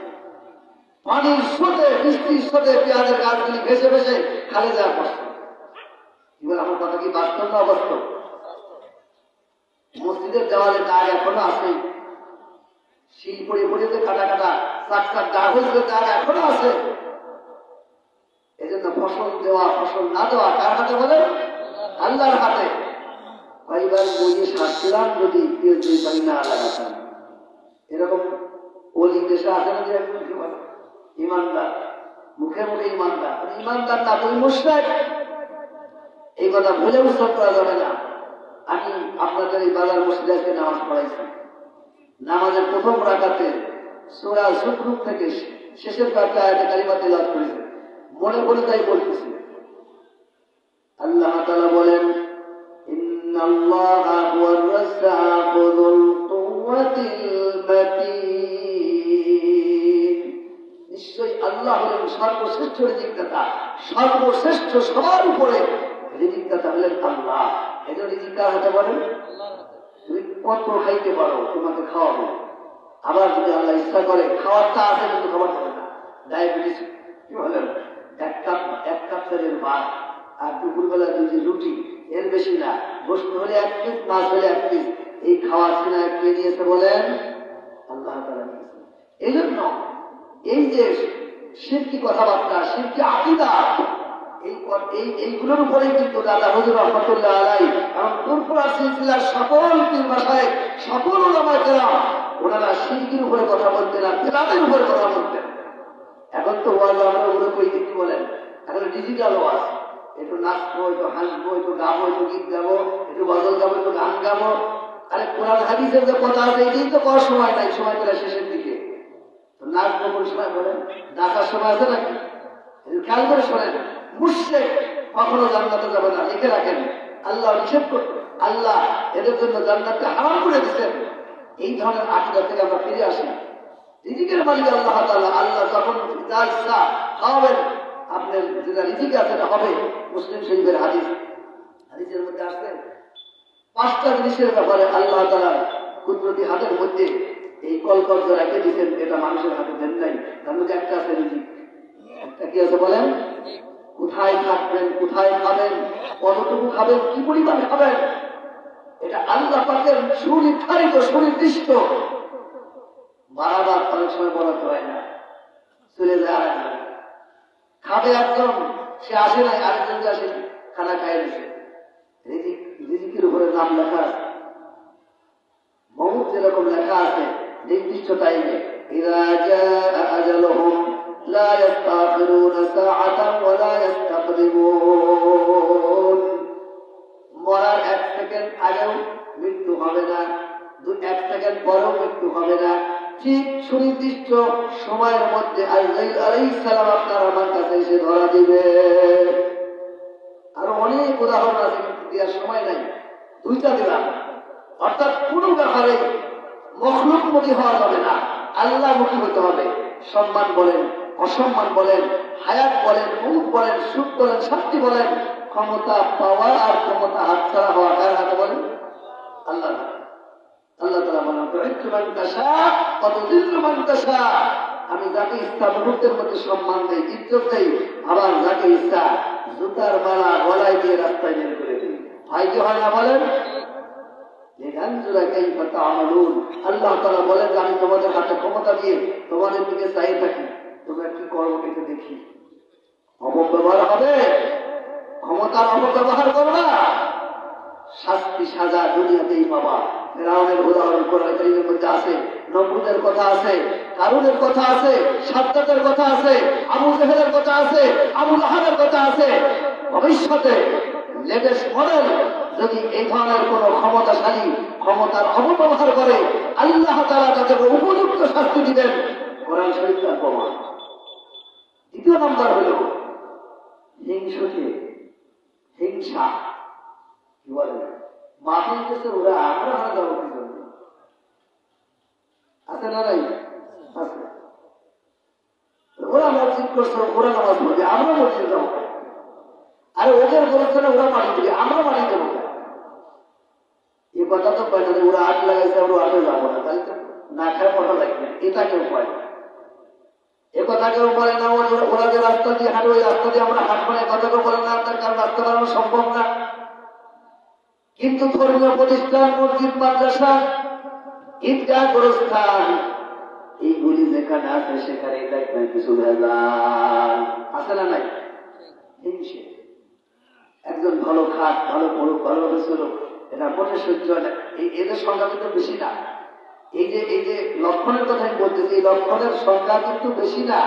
পানির স্রোতে, বৃষ্টির স্রোতে পেঁয়াজের গাছগুলি ভেসে ভেসে খালে যাওয়া করছে। এবার আমার কথা কি বাস্তব না অবাস্তব? মসজিদের দেওয়ালে দাগ এখনো আছে, শিল পড়ে পড়ে যে কাটা কাটা চাক চাক দাগ হয়েছিল, দাগ এখনো আছে। এই জন্য ফসল দেওয়া ফসল না দেওয়া কার হাতে বলে? আল্লাহর হাতে। কয়েকবার বইয়ে সারছিলাম যদি পেঁয়াজ দুই পানি না লাগাতাম। এরকম ওলি দেশে আসে না যে একজন ইমানদার, মুখে মুখে ইমানদার, ইমানদার না তুমি মুশরিক, এই কথা ভুলে উৎসব করা যাবে না। আমি আপনাদের এই বাজার মসজিদে নামাজ পড়াইছি, নামাজের প্রথম রাকাতে সূরা যুখরুফ থেকে শেষের কয়েকটা আয়াতে কারিমা তিলাওয়াত করেছে, মনে করে তাই বলতেছি। আল্লাহ তাআলা বলেন, ইন্নাল্লাহা হুয়ার রাজ্জাকু যুল কুওয়াতিল মাতিন। নিশ্চয়ই আল্লাহ হলেন সর্বশ্রেষ্ঠ রিজিকদাতা, সর্বশ্রেষ্ঠ, সবার উপরে রিজিকদাতা হলেন আল্লাহ। এই জন্য রিজিক কার হাতে বলেন? তুমি কত খাইতে পারো, তোমাকে খাওয়াবো। আবার যদি আল্লাহ ইচ্ছা করে খাওয়ারটা আছে কিন্তু খাবার দেবে না, ডায়াবেটিস কি বলেন, এক কাপ তেলের ভাত আর দুপুরবেলা দুই রুটি, এর বেশি না। গোস্ত হলে 1 পিস, মাছ হলে 1 পিস, এই খাওয়ার সিনা কে দিয়েছে বলেন? আল্লাহ তাআলা দিয়েছে। এই জন্য এই যে শিরকি কথাবার্তা, শিরকি আকীদা, এইগুলোর উপরে কিন্তু দাদা হুজুর রহমাতুল্লাহ আলাইহি এবং কুরফুরার সিলসিলার সকল পীর মাশায়েখ, সকল উলামায়ে কেরাম, ওনারা শিরকির উপরে কথা বলতেন না, বিদআতের উপরে কথা বলতেন। এখন তো ওয়াজ আমরা ওগুলো কই কি বলেন, এখন ডিজিটাল ওয়াজ, একটু নাচবো, একটু হাসবো, একটু গাবো, একটু গীত গাবো, একটু গজল গাবো, একটু গান গাবো। আরে কোরআন হাদিসের যে কথা আছে এটাই তো করার সময় নাই, সময় পেলে শেষের দিকে। তো নাচবো কোন সময় বলেন? নাচার সময় আছে নাকি? খেয়াল করে শোনেন, মুশরিক কখনো জান্নাতে যাবে না, লিখে রাখেন। আল্লাহ নিষেধ করতে, আল্লাহ এদের জন্য জান্নাতকে হারাম করে দিচ্ছেন। এই ধরনের আকীদা থেকে আমরা ফিরে আসি। রিজিকের মালিক আল্লাহ তাআলা, আল্লাহ যখন যা ইচ্ছা খাওয়াবেন, আপনার যেটা রিজিক আছে সেটা হবে। মুসলিম শরীফের হাদিস, হাদিসের মধ্যে আসছে 5টা জিনিসের ব্যাপারে আল্লাহ তাআলা কুদরতি হাতের মধ্যে এই কলকবজা রেখে দিচ্ছেন, এটা মানুষের হাতে দেন নাই। তার মধ্যে একটা আছে রিজিক। একটা কি আছে বলেন? কোথায় থাকবেন, কোথায় খাবেন, কতটুকু খাবেন, কি পরিমাণ খাবেন, এটা আল্লাহ পাকের সুনির্ধারিত, সুনির্দিষ্ট। বারবার অনেক সময় বরাদ্দ হয় না, চলে যায় আরেকজন খাবে, একদম সে আসে নাই, আরেকজন যে আসে খানা খাইয়ে দিচ্ছে। রিজিকের উপরে নাম লেখা আছে, মউত যেরকম লেখা আছে নির্দিষ্ট টাইমে। ইযা জাআ আজালুহুম লা ইস্তাখিরুনা সাআতান ওয়া লা ইস্তাকদিমুন। মরার 1 সেকেন্ড আগেও মৃত্যু হবে না, 1 সেকেন্ড পরেও মৃত্যু হবে না। ঠিক সুনির্দিষ্ট সময়ের মধ্যে আজরাইল আলাইহিস সালাম আপনার আমার কাছে এসে ধরা দিবে। আরো অনেক উদাহরণ আছে, কিন্তু দেওয়ার সময় নাই, 2টা দিলাম। অর্থাৎ কোনো ব্যাপারে মখলুকমুখী হওয়া যাবে না, আল্লাহমুখী হতে হবে। সম্মান বলেন, অসম্মান বলেন, হায়াত বলেন, মৌত বলেন, সুখ বলেন, শান্তি বলেন, ক্ষমতা পাওয়া আর ক্ষমতা হাতছাড়া হওয়া কার হাতে বলেন? আল্লাহ। আল্লাহ তাআলা বলেন, তুইজ্জু মান তাশা ওয়া তুযিল্লু মান তাশা। আমি যাকে ইচ্ছা মুহূর্তের মধ্যে সম্মান দেই, ইজ্জত দেই, আবার যাকে ইচ্ছা জুতার মালা গলায় দিয়ে রাস্তায় বের করে দিই। হয় কি হয় না বলেন? আল্লাহ তাআলা বলেন, আমি তোমাদের হাতে ক্ষমতা দিয়ে তোমাদের দিকে চাইয়ে থাকি, তোমরা কি করো এটা দেখি। অপব্যবহার হবে, ক্ষমতার অপব্যবহার করবা, শাস্তি সাজা দুনিয়াতেই পাবা। ফিরআউনের উদাহরণ কোরআন কারীমের মধ্যে আছে, নমরুদের কথা আছে, কারুনের কথা আছে, সাদ্দাতের কথা আছে, আবু জেহেলের কথা আছে, আবু লাহাবের কথা আছে। ভবিষ্যতে লেটেস্ট মডেল যদি এই ধরনের কোন ক্ষমতাশালী ক্ষমতার অপব্যবহার করে আল্লাহ তাআলা তাদেরকে উপযুক্ত শাস্তি দিবেন। কোরআন শরীফ তার প্রমাণ। দ্বিতীয় নম্বর হল হিংসা। কি বলেন মাফিল দেশে ওরা আমরা হারা যাবো কি জন্য? আছে না নাই? আছে। ওরা মসজিদ করছে, ওরা নামাজ পড়বে, আমরা মসজিদে যাবো। আরে ওদের বলেছে না ওরা মাটি দিবে, আমরা মাটি দেবো। এই কথা তো পায় না, ওরা আট লাগাইছে আমরা আটে যাবো না, তাই তো না খায় কথা লাগবে, এটা কেউ পায় না। এ কথা কেউ বলে না, ওরা যে রাস্তা দিয়ে হাঁটে ওই রাস্তা দিয়ে আমরা হাঁটবো না, কথা কেউ বলে না, তার কারণ রাস্তা বানানো সম্ভব না। কিন্তু ধর্মীয় প্রতিষ্ঠান, মসজিদ, মাদ্রাসা, ঈদগাহ, গোরস্থান এইগুলি যেখানে আছে সেখানে দেখবেন কিছু ভেজাল আছে না নাই? হিংসে। একজন ভালো খাট, ভালো পড়ুক, ভালোভাবে চলুক, এটা মোটে সহ্য হয় না। এদের সংখ্যা কিন্তু বেশি না। এই যে লক্ষণের কথা আমি বলতেছি, এই লক্ষণের সংখ্যা কিন্তু বেশি না,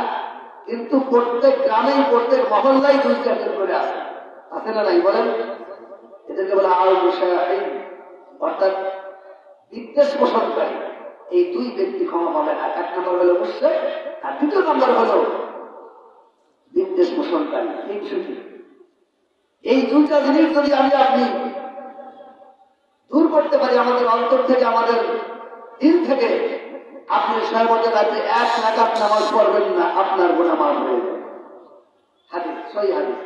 কিন্তু প্রত্যেক গ্রামেই প্রত্যেক মহল্লায় দুই চারজন করে আছে না নাই বলেন? এদেরকে বলে অর্থাৎ বিদ্বেষ পোষণকারী। এই দুই ব্যক্তি ক্ষমা পাবে না। এক নম্বর হলো মুশরিক, আর দ্বিতীয় নম্বর হলো বিদ্বেষ পোষণকারী, হিংসুক। এই দুইটা জিনিস যদি আপনি দূর করতে পারি আমাদের অন্তর থেকে, আমাদের দিল থেকে, আপনি সর্বদা রাতে 1 রাকাত নামাজ পড়বেন না, আপনার গুনাহ মাফ হয়ে যাবে। হাদিস, সহিহ হাদিস।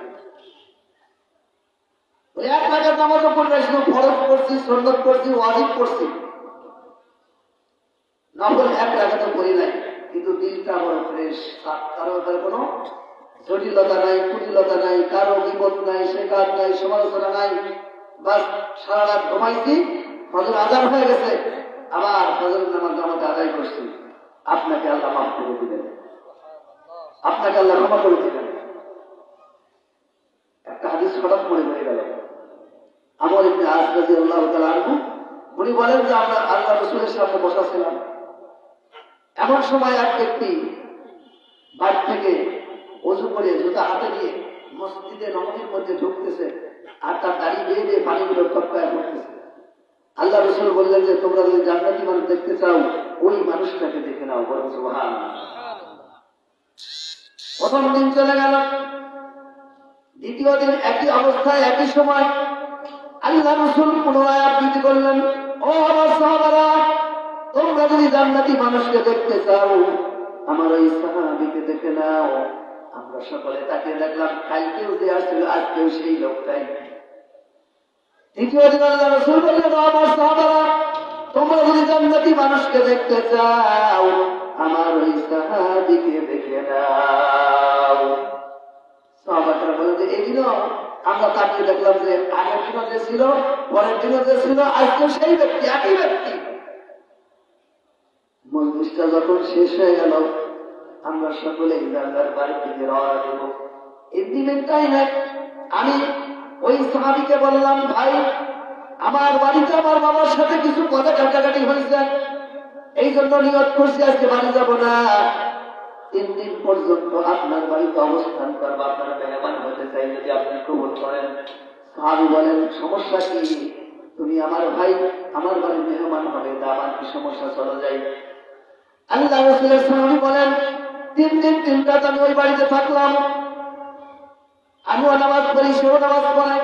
1 রাকাত নামাজও পড়লে শুধু ফরজ পড়ছি, সুন্নাত পড়ছি, ওয়াজিব পড়ছি, নফল 1 রাকাতও পড়ি নাই, কিন্তু দিলটা বড় ফ্রেশ, কারো ব্যাপারে কোনো জটিলতা নাই, কুটিলতা নাই, কারো বিপদ নাই, শেখাত নাই, সমালোচনা নাই। বাস সারা রাত ঘুমাইছি, ফজর আজান হয়ে গেছে, আবার ফজরের নামাজ জামাতে আদায় করছি, আপনাকে আল্লাহ মাফ করে দিবেন, আপনাকে আল্লাহ ক্ষমা করে দিবেন। একটা হাদিস হঠাৎ মনে পড়ে গেল। আমর ইবনে আস রাদিয়াল্লাহু তাআলা আনহু উনি বলেন যে আমরা আল্লাহ রাসূলের সামনে বসা ছিলাম, এমন সময় এক ব্যক্তি বাড়ি থেকে ওযু করে জুতা হাতে নিয়ে মসজিদে নববীর মধ্যে ঢুকতেছে, আর তার দাড়ি বেয়ে বেয়ে পানিগুলো টপকায় পড়তেছে। আল্লাহ রাসূল বললেন যে তোমরা যদি জান্নাতি মানুষ দেখতে চাও ওই মানুষটাকে দেখে নাও। বলুন সুবহানাল্লাহ। প্রথম দিন চলে গেল, দ্বিতীয় দিন একই অবস্থায় একই সময় আল্লাহ রাসূল পুনরায় আবৃত্তি করলেন, ও আমার সাহাবারা, তোমরা যদি জান্নাতি মানুষকে দেখতে চাও আমার ওই সাহাবীকে দেখে নাও। আমরা সকলে তাকে দেখলাম, কালকেও যে আসছিল আজকেও সেই লোকটাই। তৃতীয় দিন আল্লাহ রাসূল বললেন, আমার সাহাবারা, তোমরা যদি জান্নাতি মানুষকে দেখতে চাও আমার ওই সাহাবীকে দেখে নাও। সাহাবারা বলে যে এই দিন আমরা তাকে দেখলাম যে আগের দিনও যে ছিল, পরের দিনও যে ছিল, আজকেও সেই ব্যক্তি, একই ব্যক্তি। মজলিসটা যখন শেষ হয়ে গেল আমরা সকলে আল্লাহর বাড়ির দিকে রওনা দেব। এই দিনের টাইমে আমি ওই সাহাবীকে বললাম, ভাই আমার বাড়িতে আমার বাবার সাথে কিছু কথা কাটাকাটি হয়েছে, এই জন্য নিয়ত করছি আজকে বাড়ি যাব না, 3 দিন পর্যন্ত আপনার বাড়িতে অবস্থান করবো, আপনারা মেহমান হতে চাই, যদি আপনি কবুল করেন। সাহাবী বলেন, সমস্যা কি? তুমি আমার ভাই, আমার বাড়ির মেহমান হবে, তা আমার কি সমস্যা? চলে যাই। আল্লাহ রাসূলের সাহাবী বলেন, 3 দিন 3 রাত আমি ওই বাড়িতে থাকলাম, আমিও নামাজ পড়ি, সেও নামাজ পড়ে,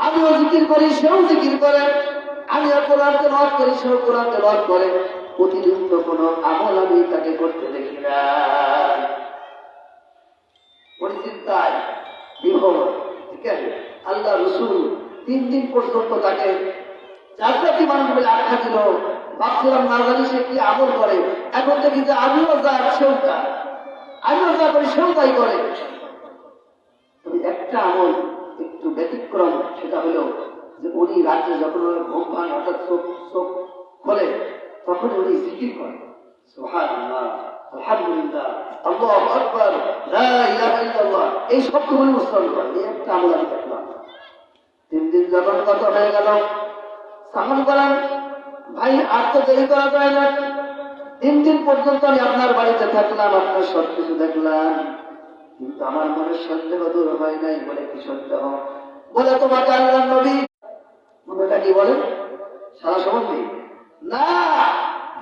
আমিও জিকির করি, সেও জিকির করে, আমিও কোরআন তেলাওয়াত করি, সেও কোরআন তেলাওয়াত করে, অতিরিক্ত কোন আমল আমি তাকে করতে দেখি না। পরিচিন্তায় বিভোর, ঠিক আছে? আল্লাহ রাসূল 3 দিন পর্যন্ত তাকে জান্নাতি মানুষ বলে আখ্যা দিল। ভাবছিলাম না জানি সে কি আমল করে, এখন দেখি যে আমিও যা সেও তা, আমিও যা করি সেও তাই করে। তবে একটা আমল একটু ব্যতিক্রম, সেটা হলো যে উনি রাত্রে যখন ঘুম ভাঙে হঠাৎ চোখ খোলে তখন উনি জিকির করেন, সুবহানাল্লাহ, আলহামদুলিল্লাহ, আল্লাহু আকবার, লা ইলাহা ইল্লাল্লাহ, এই শব্দগুলো উচ্চারণ করেন। এই একটা আমল আমি দেখলাম। 3 দিন যখন কত হয়ে গেল, সাহাবী বলেন, ভাই আর তো দেরি করা যায় না, 3 দিন পর্যন্ত আমি আপনার বাড়িতে থাকলাম, আপনার সবকিছু দেখলাম, কিন্তু আমার মনে সন্দেহ দূর হয় নাই। বলে কি সন্দেহ? বলে তোমাকে আল্লাহর নবী মনেটা কি বলে সারা সম্বন্ধে না,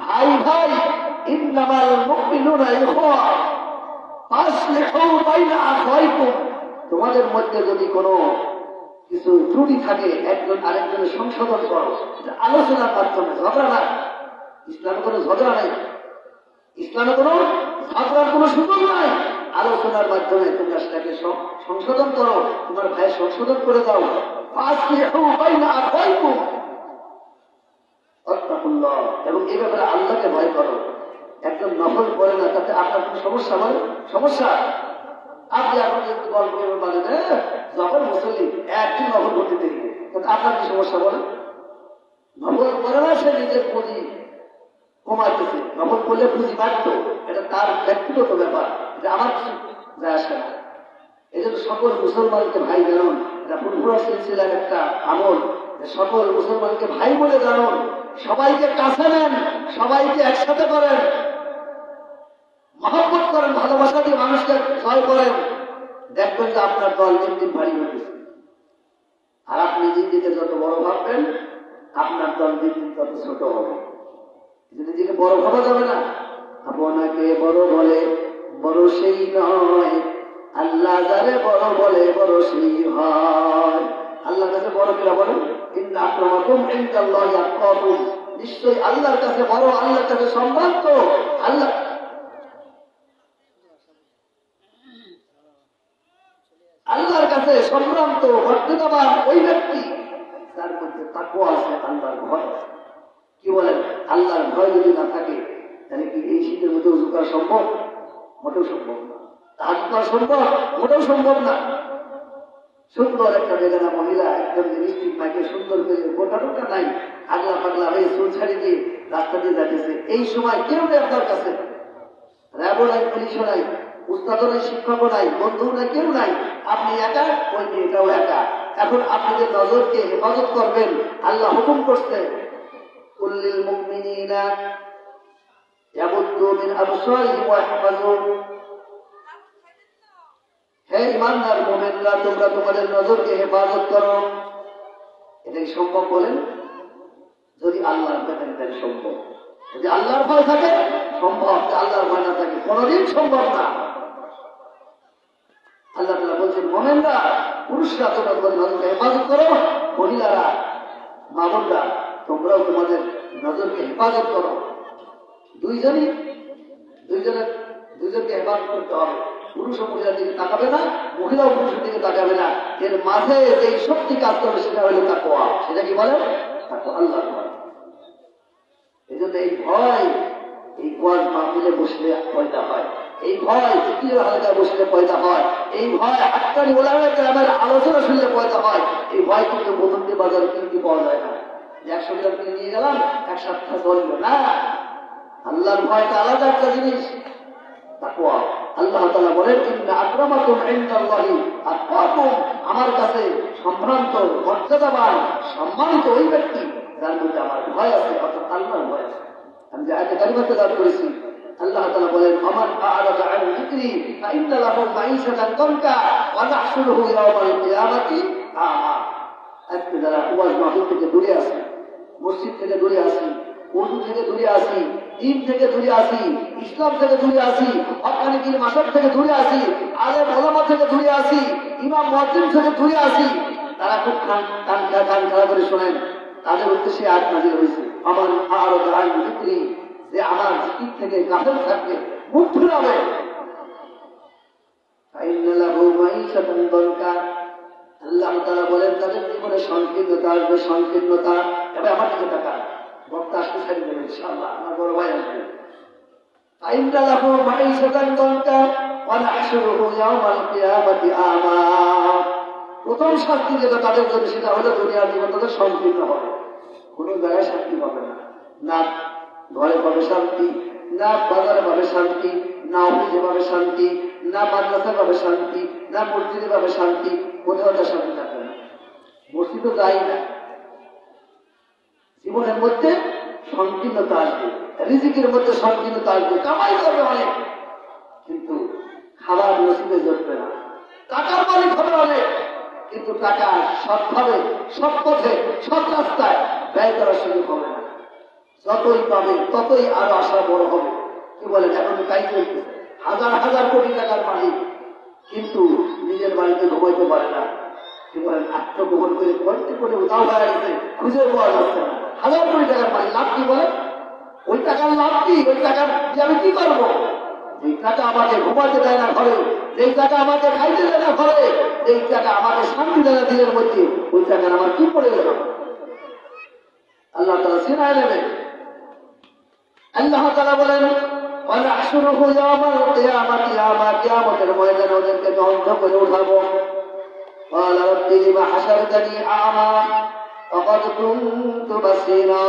ভাই ভাই ইন্নামাল মুমিনুনা ইখওয়া ফাসলিহু বাইনা আখাইকুম। তোমাদের মধ্যে যদি কোনো কিছু ত্রুটি থাকে একজন আরেকজনের সংশোধন করো, আলোচনার মাধ্যমে, ঝগড়া না। ইসলামে কোনো ঝগড়া নাই, ইসলামে কোনো ঝগড়ার কোনো সুযোগ নাই। আলোচনার মাধ্যমে তোমরা সেটাকে সংশোধন করো, তোমার ভাই সংশোধন করে দাও। ফাসলিহু বাইনা আখাইকুম ওয়াত্তাকুল্লাহ, এবং এই ব্যাপারে আল্লাহকে ভয় করো। একজন নফল করে না, তাতে আপনার কোনো সমস্যা বলে সমস্যা? আপনি এখন একটু গল্প করে বলেন যখন মুসল্লি একদিন নফল করতে দেরি, কিন্তু আপনার কি সমস্যা বলে? নফল করে না, সে নিজের পুঁজি কমাইতেছে, নফল করলে পুঁজি বাড়তো, এটা তার ব্যক্তিগত ব্যাপার, এটা আমার কিছু যায় আসে না। এই জন্য সকল মুসলমানকে ভাই জানুন, এটা ফুরফুরা সিলসিলার একটা আমল। সকল মুসলমানকে ভাই বলে জানুন, সবাইকে কাছে নেন, সবাইকে একসাথে করেন, মহব্বত করেন, ভালোবাসা দিয়ে মানুষকে জয় করেন। দেখবেন যে আপনার দল দিন দিন ভারী হয়েছে। আর আপনি নিজেকে যত বড় ভাববেন, আপনার দল দিন দিন তত ছোট হবে। নিজেকে বড় ভাবা যাবে না। আপনাকে বড় বলে বড় সেই নয়, আল্লাহ যারে বড় বলে বড় সেই হয়। আল্লাহর কাছে বড় কিরা বলেন, ইন্না আক্রামাকুম ইনদাল্লাহি আতকাকুম। নিশ্চয়ই আল্লাহর কাছে বড়, আল্লাহর কাছে সম্মান তো আল্লাহর কাছে সম্ভ্রান্ত মর্যাদাবান ওই ব্যক্তি তার মধ্যে তাকওয়া আছে, আল্লাহর ভয়। কি বলেন? আল্লাহর ভয় যদি না থাকে, তাহলে কি এই শীতের মধ্যে উজু করা সম্ভব? মোটেও সম্ভব না। তাহাজ্জুদ করা সম্ভব? মোটেও সম্ভব না। সুন্দর একটা বেগানা মহিলা একদম লিপস্টিক মাইকে সুন্দর করে গোটা টোটা নাই, আগলা পাগলা হয়ে চুল ছাড়ি দিয়ে রাস্তা দিয়ে যাচ্ছে। এই সময় কেউ নেই আপনার কাছে, র্যাবও নাই, পুলিশও নাই, উস্তাদও নাই, শিক্ষকও নাই, বন্ধু নাই, কেউ নাই। আপনি একা, ওই এটাও একা। এখন আপনাদের নজরকে হেফাজত করবেন, আল্লাহ হুকুম করছে, কুল্লিল মুমিনিনা ইয়াগুদ্দু মিন আবসারিহিম ওয়া ইয়াহফাযু। হে ইমানদার মুমিনরা, তোমরা তোমাদের নজরকে হেফাজত করো। এটাই সম্ভব বলেন? যদি আল্লাহর ভয় থাকে তাহলে সম্ভব। যদি আল্লাহর ভয় থাকে সম্ভব, আল্লাহর ভয় না থাকে কোনদিন সম্ভব না। আল্লাহ তাআলা বলছেন, মুমিনরা, পুরুষরা তোমরা তোমাদের নজরকে হেফাজত করো, মহিলারা, মা বোনরা, তোমরাও তোমাদের নজরকে হেফাজত করো। দুইজনকে হেফাজত করতে হবে। পুরুষ ও মহিলার দিকে তাকাবে না, মহিলা ও পুরুষের দিকে তাকাবে না। এর মাঝে যে শক্তি কাজ করবে সেটা হলো তাকওয়া। সেটা কি বলে? তাকওয়া, আল্লাহর ভয়। এই জন্য এই ভয়, এই ওয়াজ মাহফিলে বসলে পয়দা হয়, এই ভয় জিকিরের হালকায় বসলে পয়দা হয়, এই ভয় হাক্কানি ওলামায়ে কেরামের আলোচনা শুনলে পয়দা হয়। এই ভয় কিন্তু বোতলটি বাজারে কিনতে পাওয়া যায় না। 100 গ্রাম কিনে নিয়ে গেলাম, এক সপ্তাহ চলল না। আল্লাহর ভয়টা আলাদা একটা জিনিস, তাকওয়া। আল্লাহ তাআলা বলেন, ইন্না আকরামাকুম ইনদাল্লাহি আতকাকুম। আমার কাছে সম্ভ্রান্ত, মর্যাদাবান, সম্মানিত ওই ব্যক্তি যার মধ্যে আমার ভয় আছে, অর্থাৎ আল্লাহর ভয় আছে। আমি যে আয়াতে কারিমাতে দাঁড় করেছি, আল্লাহ তাআলা বলেন, আমান আ'রাদা আন যিকরি ফাইন্না লাহু মাঈশাতান দানকা ওয়া নাহশুরুহু ইয়াওমাল কিয়ামাতি আ'মা। আজকে যারা ওয়াজ মাহফিল থেকে দূরে আছে, মসজিদ থেকে দূরে আছি, উর্দু থেকে দূরে আছি, দিন থেকে দূরে আছি, ইসলাম থেকে দূরে আছি, হক্কানি পীর মাসাব থেকে দূরে আছি, আলেম ওলামা থেকে দূরে আছি, ইমাম মুয়াজ্জিন থেকে দূরে আছি, তারা খুব কান খাড়া করে শোনেন। তাদের উদ্দেশ্যে আয়াত নাযিল হয়েছে, আমান আ'রাদা আন যিকরি, যে আমার জিকির থেকে গাফিল থাকবে, মুখ ফিরাবে, ফাইন্না লাহু মাঈশাতান দানকা। আল্লাহ তাআলা বলেন, তাদের জীবনে সংকীর্ণতা আসবে, সংকীর্ণতা। এবার আমার দিকে তাকান, বক্তা আসতে ছাড়ি দেবেন ইনশাআল্লাহ, আমার বড় ভাই আসবে। ফাইন্না লাহু মাঈশাতান দানকা ওয়া নাহশুরুহু ইয়াওমাল কিয়ামাতি আ'মা। প্রথম শাস্তি যেটা তাদের জন্য, সেটা হলো দুনিয়ার জীবন তাদের সংকীর্ণ হবে, কোনো জায়গায় শান্তি পাবে না। না ঘরে পাবে শান্তি, না বাজারে পাবে শান্তি, না অফিসে পাবে শান্তি, না মাদ্রাসায় পাবে শান্তি, না মসজিদে পাবে শান্তি, কোথাও তার শান্তি থাকবে না। মসজিদও যাই না, জীবনের মধ্যে সংকীর্ণতা আসবে, রিজিকের মধ্যে সংকীর্ণতা আসবে, কামাই করবে অনেক, কিন্তু খাবার নসিবে জুটবে না। টাকার মালিক হবে অনেক, কিন্তু টাকা সৎভাবে, সৎ পথে, সৎ রাস্তায় ব্যয় করার সুযোগ হবে না। যতই পাবে ততই আরো আশা বড় হবে। কি বলেন, এখন তো তাই চলতেছে। হাজার হাজার কোটি টাকার মালিক, কিন্তু নিজের বাড়িতে ঘুমাইতে পারে না। কি বলেন, আত্মগোপন করে করতে করে উদাও হয়ে গেছে, খুঁজে পাওয়া যাচ্ছে না। হাজার কোটি টাকার মালিক, লাভ কি বলেন? ওই টাকার লাভ কি? ওই টাকার যে আমি কি করবো? যেই টাকা আমাকে ঘুমাতে দেয় না ঘরে, যেই টাকা আমাকে খাইতে দেয় না ঘরে, যেই টাকা আমাকে শান্তি দেয় না দিনের মধ্যে, ওই টাকার আমার কি পড়ে গেল? আল্লাহ তাআলা সিনায় নেবে। আল্লাহ তাআলা বলেন, ওয়ানাহশুরুহু ইয়াওমাল কিয়ামাতি, কিয়ামতের ময়দানে ওদেরকে অন্ধ করে উঠাবো। قال رب لم حشرتني أعمى وقد كنت بصيرا।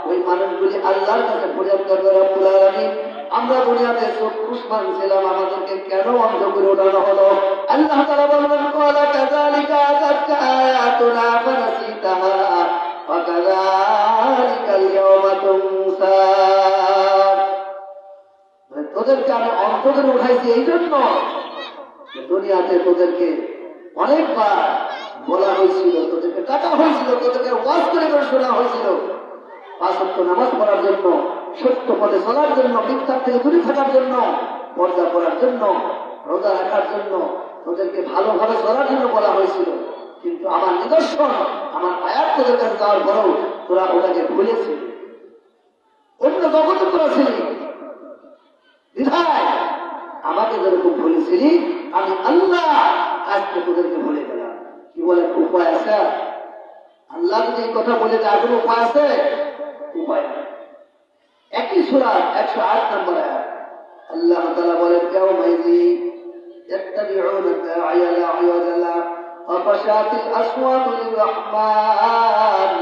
ওই মানুষগুলি আল্লাহর কাছে ফরিয়াদ করবে, রব্বুল আলামিন, আমরা দুনিয়াতে চক্ষুষ্মান ছিলাম, আমাদেরকে কেন অন্ধ করে ওঠানো হলো? আল্লাহ তাআলা বললেন, قال كذلك أتتك آياتنا فنسيتها وكذلك اليوم تنسى। তোদেরকে আমি অন্ধ করে উঠাইছি এই জন্য, দুনিয়াতে তোদেরকে অনেকবার বলা হয়েছিল, তোদেরকে টাকা হয়েছিল, তোদেরকে ওয়াজ করে করে শোনা হয়েছিল, 5 ওয়াক্ত নামাজ পড়ার জন্য, সত্য পথে চলার জন্য, মিথ্যার থেকে দূরে থাকার জন্য, পর্দা করার জন্য, রোজা রাখার জন্য, তোদেরকে ভালোভাবে চলার জন্য বলা হয়েছিল। কিন্তু আমার নিদর্শন, আমার আয়াত তোদের কাছে যাওয়ার পরেও তোরা ওটাকে ভুলেছিলি, অন্য জগতে তোরা ছিলি। বিধায় আমাকে যেরকম ভুলেছিলি, আমি আল্লাহ আজকে তোদেরকে ভুলে গেলাম। কি বলে, উপায় আছে? আল্লাহ যদি এই কথা বলে যে কোনো উপায় আছে? উপায় নেই। একই সূরা 108 নম্বর আয়াত আল্লাহ তাআলা বলেন, ইয়াউমাইযি ইয়াত্তাবিউনা দা'iয়া লা ইলাহা ইল্লা ওয়া ফাশাতিল আসওয়াতু লির-রাহমান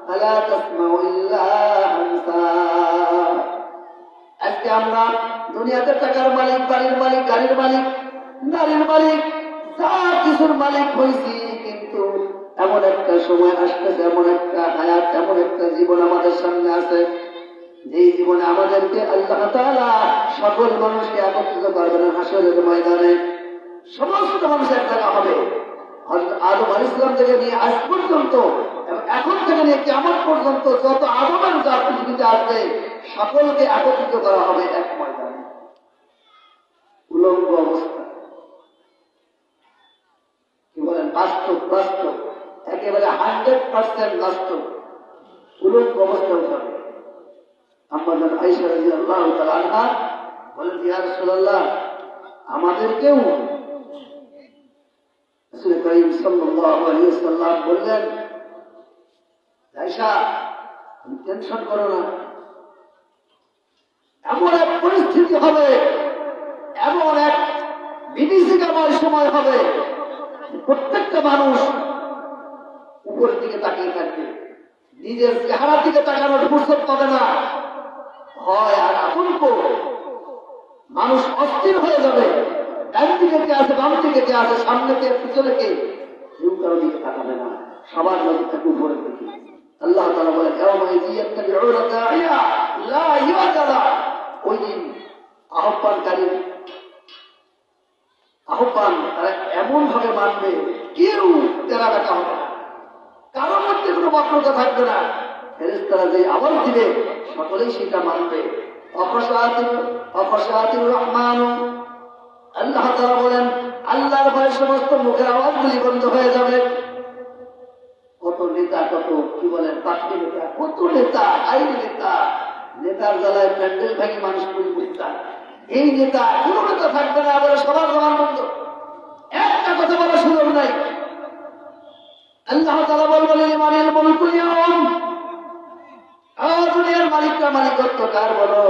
ফালা তাসমাউ ইল্লা হামসা। আজকে আমরা দুনিয়াতে টাকার মালিক, বাড়ির মালিক, গাড়ির মালিক, নারীর মালিক, যা কিছুর মালিক হয়েছি, কিন্তু এমন একটা সময় আসতেছে, এমন একটা হায়াত, এমন একটা জীবন আমাদের সামনে আছে, যেই জীবনে আমাদেরকে আল্লাহ তাআলা সকল মানুষকে একত্রিত করবেন হাসরের ময়দানে। সমস্ত মানুষ এক জায়গা হবে। আদম আলাইহিস সালাম থেকে নিয়ে আজ পর্যন্ত, এখন থেকে নিয়ে কিয়ামত পর্যন্ত যত আদমের জাত পৃথিবীতে আসবে, সকলকে একত্রিত করা হবে এক ময়দানে, উলঙ্গ অবস্থা। কি বলেন, বাস্তব, বাস্তব, একেবারে 100% বাস্তব, উলঙ্গ অবস্থা হবে। আম্মা আয়েশা রাদিয়াল্লাহু তাআলা আনহা বলেন, ইয়া রাসূলুল্লাহ, আমাদেরকেও রাসূল করিম সাল্লাল্লাহু আলাইহি ওয়াসাল্লাম বললেন, আয়েশা তুমি টেনশন করো না, এমন এক পরিস্থিতি হবে, এমন এক বিভীষিকাময় সময় হবে, প্রত্যেকটা মানুষ উপরের দিকে তাকিয়ে থাকবে, নিজের চেহারার দিকে তাকানোর ফুরসত পাবে না, হয় আর আতঙ্ক, মানুষ অস্থির হয়ে যাবে। ডান দিকে কে আছে, বাম দিকে কে আছে, সামনে কে, পিছনে কে, কেউ কারোর দিকে তাকাবে না, সবার নজর থাকবে উপরের দিকে। আল্লাহ তাআলা বলেন, ইয়াউমাইযি ইয়াত্তাবিউনা দা'iয়া লা ইলাহা, ওই দিন আহ্বানকারী আহ্বান তারা এমন ভাবে মানবে, কেউ তেরা বেঁকা হবে না, কারোর মধ্যে কোনো বক্রতা থাকবে না। ফেরেশতারা যে আওয়াজ দিবে, সকলেই সেটা মানবে। অখশাতির রহমান, আল্লাহ তাআলা বলেন, আল্লাহর ভয়ে সমস্ত মুখের আওয়াজগুলি বন্ধ হয়ে যাবে। কত নেতা, কত কি বলেন পাখি নেতা, কত নেতা, আইন নেতা, নেতার জ্বালায় প্যান্ডেল ভেঙে মানুষ পরিবর্তন। এই নেতা, কোন নেতা থাকবে না, আবার সবার জমান বন্ধ, একটা কথা বলার সুযোগ নাই। আল্লাহ তাআলা বলবেন, লিমানিল মুলকুল ইয়াওম, দুনিয়ার মালিকরা মালিকত্ব কার বলো?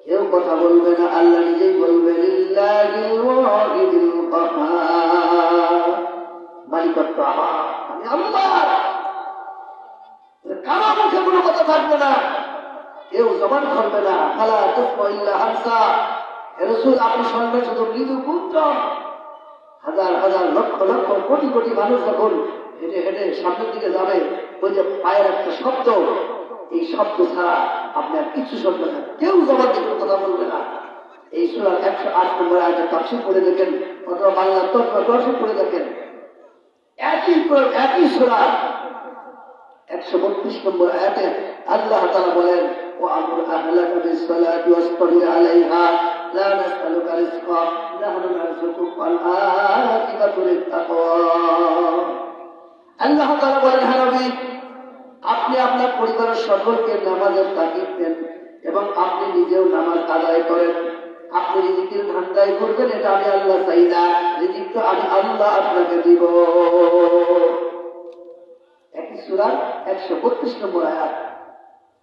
কেউ কথা বলবে না, আল্লাহ নিজেই বলবেন, লিল্লাহিল ওয়াহিদিল কাহ্হার, মালিকত্ব আমার, আমি আল্লাহ। কারো মুখে কোনো কথা থাকবে না, কেউ জবান করবে না। ফালা তাসমাউ ইল্লা হামসা, হে রাসূল আপনি শুনবেন শুধু মৃদু গুঞ্জন। হাজার হাজার লক্ষ লক্ষ কোটি কোটি মানুষ যখন হেঁটে হেঁটে সামনের দিকে যাবে, ওই যে পায়ের একটা শব্দ, এই শব্দ ছাড়া আপনি আর কিছু শুনবেন না, কেউ জবান দিয়ে কথা বলবে না। এই সূরার 108 নম্বর আয়াতের তাফসীর পড়ে দেখেন অথবা বাংলা তর্জমা পড়ে দেখেন। একই সূরা 132 নম্বর আয়াতে আল্লাহ তাআলা বলেন ওয়া'মুর আহলাকা বিস-সালাতি ওয়াসতাবির আলাইহা লা নাসআলুকা রিজকা নাহনু নারযুকুক ওয়াল আকিবাতু লিত-তাকওয়া। আল্লাহ তাআলা বলেন, হে নবী, আপনি আপনার পরিবারের সকলকে নামাজের তাকিদ দেন এবং আপনি নিজেও নামাজ আদায় করেন। আপনি রিজিকের ধান্দায় করবেন, এটা আমি আল্লাহ চাই না। রিজিক তো আমি আল্লাহ আপনাকে দিব। একই সূরা 132 নম্বর আয়াত।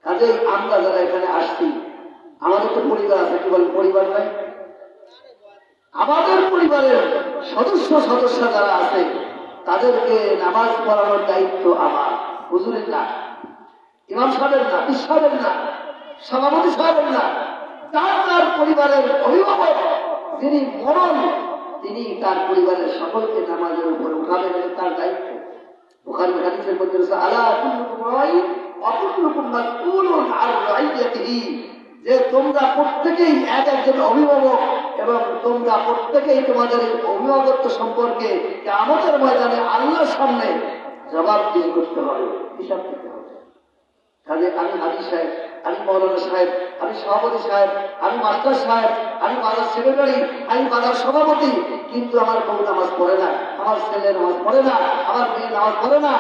কাজেই আমরা যারা এখানে আসছি, আমাদের তো পরিবার আছে, কি বলেন পরিবার নাই? আমাদের পরিবারের সদস্য যারা আছে তাদেরকে নামাজ পড়ানোর দায়িত্ব আমার, হুজুরের না, ইমাম সাহেবের না, পীর সাহেবের না, সভাপতি সাহেবের না। তার পরিবারের অভিভাবক যিনি মরণ, তিনি তার পরিবারের সকলকে নামাজের উপরে উঠাবেন, তার দায়িত্ব। বুখারী হাদিসের মধ্যে আছে আলা কুল্লুকুম রাঈন ওয়া কুল্লুকুম মাসউলুন আন রাঈয়াতিহি, যে তোমরা প্রত্যেকেই একজন অভিভাবক এবং তোমরা প্রত্যেকেই তোমাদের অভিভাবকত্ব সম্পর্কে কিয়ামতের ময়দানে আল্লাহর সামনে জবাবদিহি করতে হবে, হিসাব দিতে হবে। কাজে আমি হাজি সাহেব, আমি মৌলানা সাহেব, আমি সভাপতি সাহেব, আমি মাস্টার সাহেব, আমি বাজার সেক্রেটারি, আমি বাজার সভাপতি, কিন্তু আমার বউ নামাজ পড়ে না, আমার ছেলে নামাজ পড়ে না, আমার মেয়ে নামাজ পড়ে না,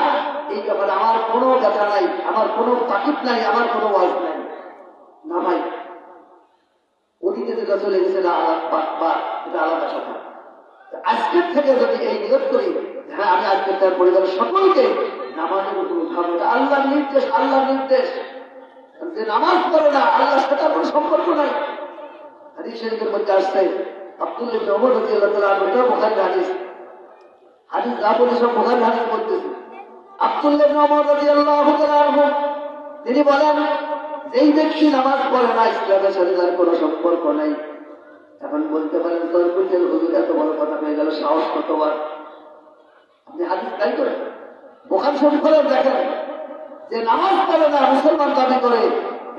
এই ব্যাপারে আমার কোনো ব্যথা নাই, আমার কোনো তাকিদ নাই, আমার কোনো ওয়াজ নাই। না ভাই, অতীতে যেটা চলে গেছে এটা আলাদা কথা। আজকের থেকে যদি এই নিয়ত করি, হ্যাঁ আমি আজকে তার পরিবারের সকলকে নামাজের উপর উঠাবো, এটা আল্লাহর নির্দেশ। আল্লাহর নির্দেশ যে নামাজ পড়ে না, আল্লাহর সাথে কোনো সম্পর্ক নাই। হাদিস শরীফের মধ্যে আসছে আব্দুল্লাহ ইবনে ওমর রাদিয়াল্লাহু তাআলা আনহু, এটা বুখারীর হাদিস যা বলে সব বুখারীর হাদিস বলতেছে। আব্দুল্লাহ ইবনে ওমর রাদিয়াল্লাহু তাআলা আনহু তিনি বলেন, যেই ব্যক্তি নামাজ পড়ে না, ইসলামের সাথে তার কোনো সম্পর্ক নাই। এখন বলতে পারেন তরকুতের হুজুর এত বড় কথা হয়ে গেল, সাহস কতবার? আপনি হাদিস তাই করেন, বুখারী শরীফ খোলেন, দেখেন যে নামাজ পড়ে না মুসলমান দাবি করে,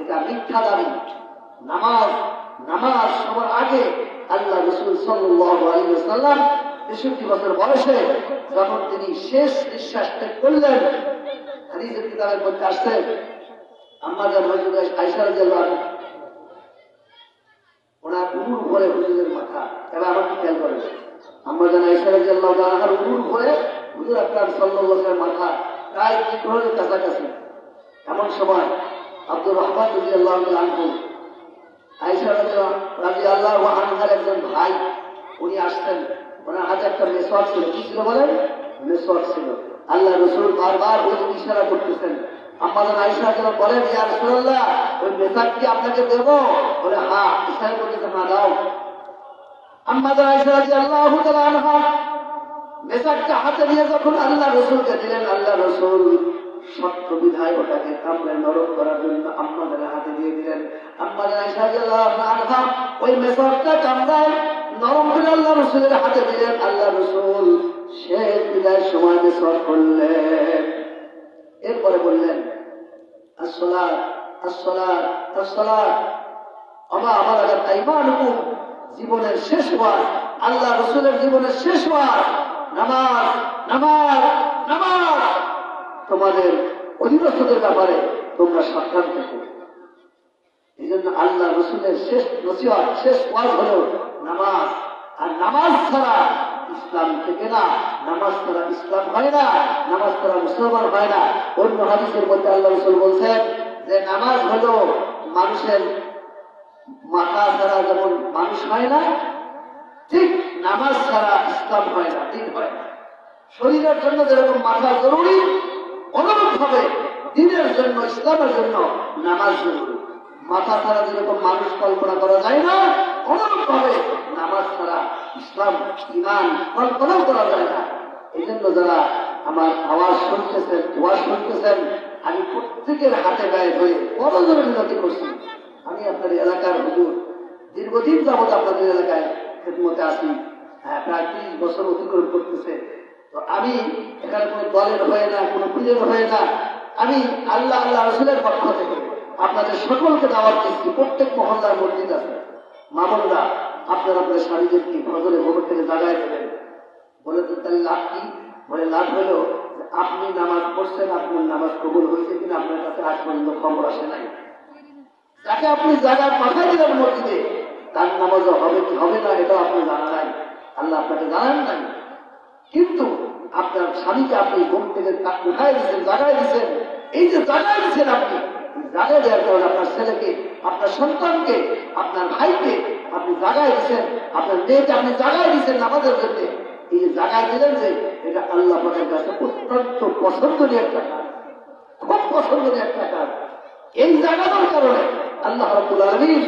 এটা মিথ্যা দাবি। নামাজ সবার আগে আল্লাহ রাসূল সাল্লাল্লাহু আলাইহি ওয়াসাল্লাম ৬৩ বছর বয়সে যখন তিনি শেষ নিঃশ্বাস ত্যাগ করলেন, হাদিসের কিতাবের মধ্যে আসছে আম্মা জান হযরত আয়েশা রাদিয়াল্লাহু আনহা ওনার উরুর উপরে হুজুরের মাথা, এবার আমার কি খেয়াল করেন, আম্মা জান আয়েশা রাদিয়াল্লাহু আনহার উরুর উপরে হুজুর আকরাম সাল্লাল্লাহু আলাইহি ওয়াসাল্লামের মাথা প্রায় ২ গ্রহের কাছাকাছি। এমন সময় আব্দুর রহমান রাদিয়াল্লাহু আনহু, আয়েশা রাদিয়াল্লাহু আনহার একজন ভাই, উনি আসতেন, ওনার হাতে একটা মেসওয়াক ছিল। কি ছিল বলেন? মেসওয়াক ছিল। আল্লাহ রাসূল বারবার ওই ইশারা করতেছেন। আম্মা জান আয়েশা রাদিয়াল্লাহু বলেন, ইয়া রাসূলুল্লাহ, ওই মেসওয়াক কি আপনাকে দেব? বলে হ্যাঁ। ইশারা করতেছে, হ্যাঁ দাও। আম্মা জান আয়েশা রাদিয়াল্লাহু তাআলা আনহা মেসওয়াকটা হাতে নিয়ে যখন আল্লাহ রাসূলকে দিলেন, আল্লাহ রাসূল সত্য বিধায় ওটাকে কামড়ে নরম করার জন্য আম্মা জানের হাতে দিয়ে দিলেন। আম্মা জান আয়েশা রাদিয়াল্লাহু আনহা ওই মেসওয়াকটা কামড়ায় নরম করে আল্লাহ রাসূলের হাতে দিলেন। আল্লাহ রাসূল শেষ বিদায়ের সময় মেসওয়াক করলেন। এরপরে বললেন, আসসালাত আসসালাত আসসালাত আমা আমাদের আইমানুকুম, জীবনের শেষ বার, আল্লাহ রাসূলের জীবনের শেষ বার, নামাজ নামাজ নামাজ। তোমাদের অধীনস্থদের ব্যাপারে তোমরা সাবধান থেকো। এই জন্য আল্লাহ রাসূলের শেষ নসিহত, শেষ ওয়াজ হলো নামাজ। আর নামাজ ছাড়া ইসলাম থেকে না, নামাজ ছাড়া ইসলাম হয় না, নামাজ ছাড়া মুসলমান হয় না। অন্য হাদিসের মধ্যে আল্লাহ রাসূল বলছেন যে নামাজ হলো মানুষের মাথা ছাড়া যেমন মানুষ হয় না, ঠিক নামাজ ছাড়া ইসলাম হয় না, দিন হয় না। শরীরের জন্য যেরকম মাথা জরুরি, অনুরূপ ভাবে দিনের জন্য, ইসলামের জন্য নামাজ জরুরি। মাথা ছাড়া যেরকম মানুষ কল্পনা করা যায় না, অনুরূপ ভাবে নামাজ ছাড়া ইসলাম, ঈমান কল্পনাও করা যায় না। এই জন্য যারা আমার আওয়াজ শুনতেছেন, ওয়াজ শুনতেছেন, আমি প্রত্যেকের হাতে গায়ে ধরে বড় জোরে বিনতি করছি। আমি আপনার এলাকার হুজুর, দীর্ঘদিন যাবত আপনাদের এলাকায় খেদমতে আসি, প্রায় ৩০ বছর অতিক্রম করতেছে। তো আমি এখানে কোনো দলের হয়ে না, কোনো পীরের হয়ে না, আমি আল্লাহ রাসূলের পক্ষ থেকে আপনাদের সকলকে দাওয়াত দিচ্ছি। প্রত্যেক মহল্লার মসজিদ আছে, মা বোনরা, আপনারা আপনার স্বামীদেরকে ফজরে ঘুম থেকে জাগায় দেবেন। বলে তো তাহলে লাভ কি? বলে লাভ হলো আপনি নামাজ পড়ছেন, আপনার নামাজ কবুল হয়েছে কিনা আপনার কাছে আজ পর্যন্ত খবর আসে নাই। যাকে আপনি জায়গায় পাঠাই দিলেন মসজিদে, তার নামাজও হবে কি হবে না এটাও আপনি জানা নাই, আল্লাহ আপনাকে জানান নাই। কিন্তু আপনার স্বামীকে আপনি ঘুম থেকে উঠাই দিচ্ছেন, জাগায় দিচ্ছেন। এই যে জাগায় দিচ্ছেন আপনি, জাগায় দেওয়ার কারণে আপনার ছেলেকে, আপনার সন্তানকে, আপনার ভাইকে আপনি জাগায় দিচ্ছেন, আপনার মেয়েকে আপনি জাগায় দিচ্ছেন নামাজের জন্য। এই যে জাগায় দিলেন, যে এটা আল্লাহ পাকের কাছে অত্যন্ত পছন্দনীয় একটা কাজ, খুব পছন্দনীয় একটা কাজ। এই জাগানোর কারণে আল্লাহ রাব্বুল আলামিন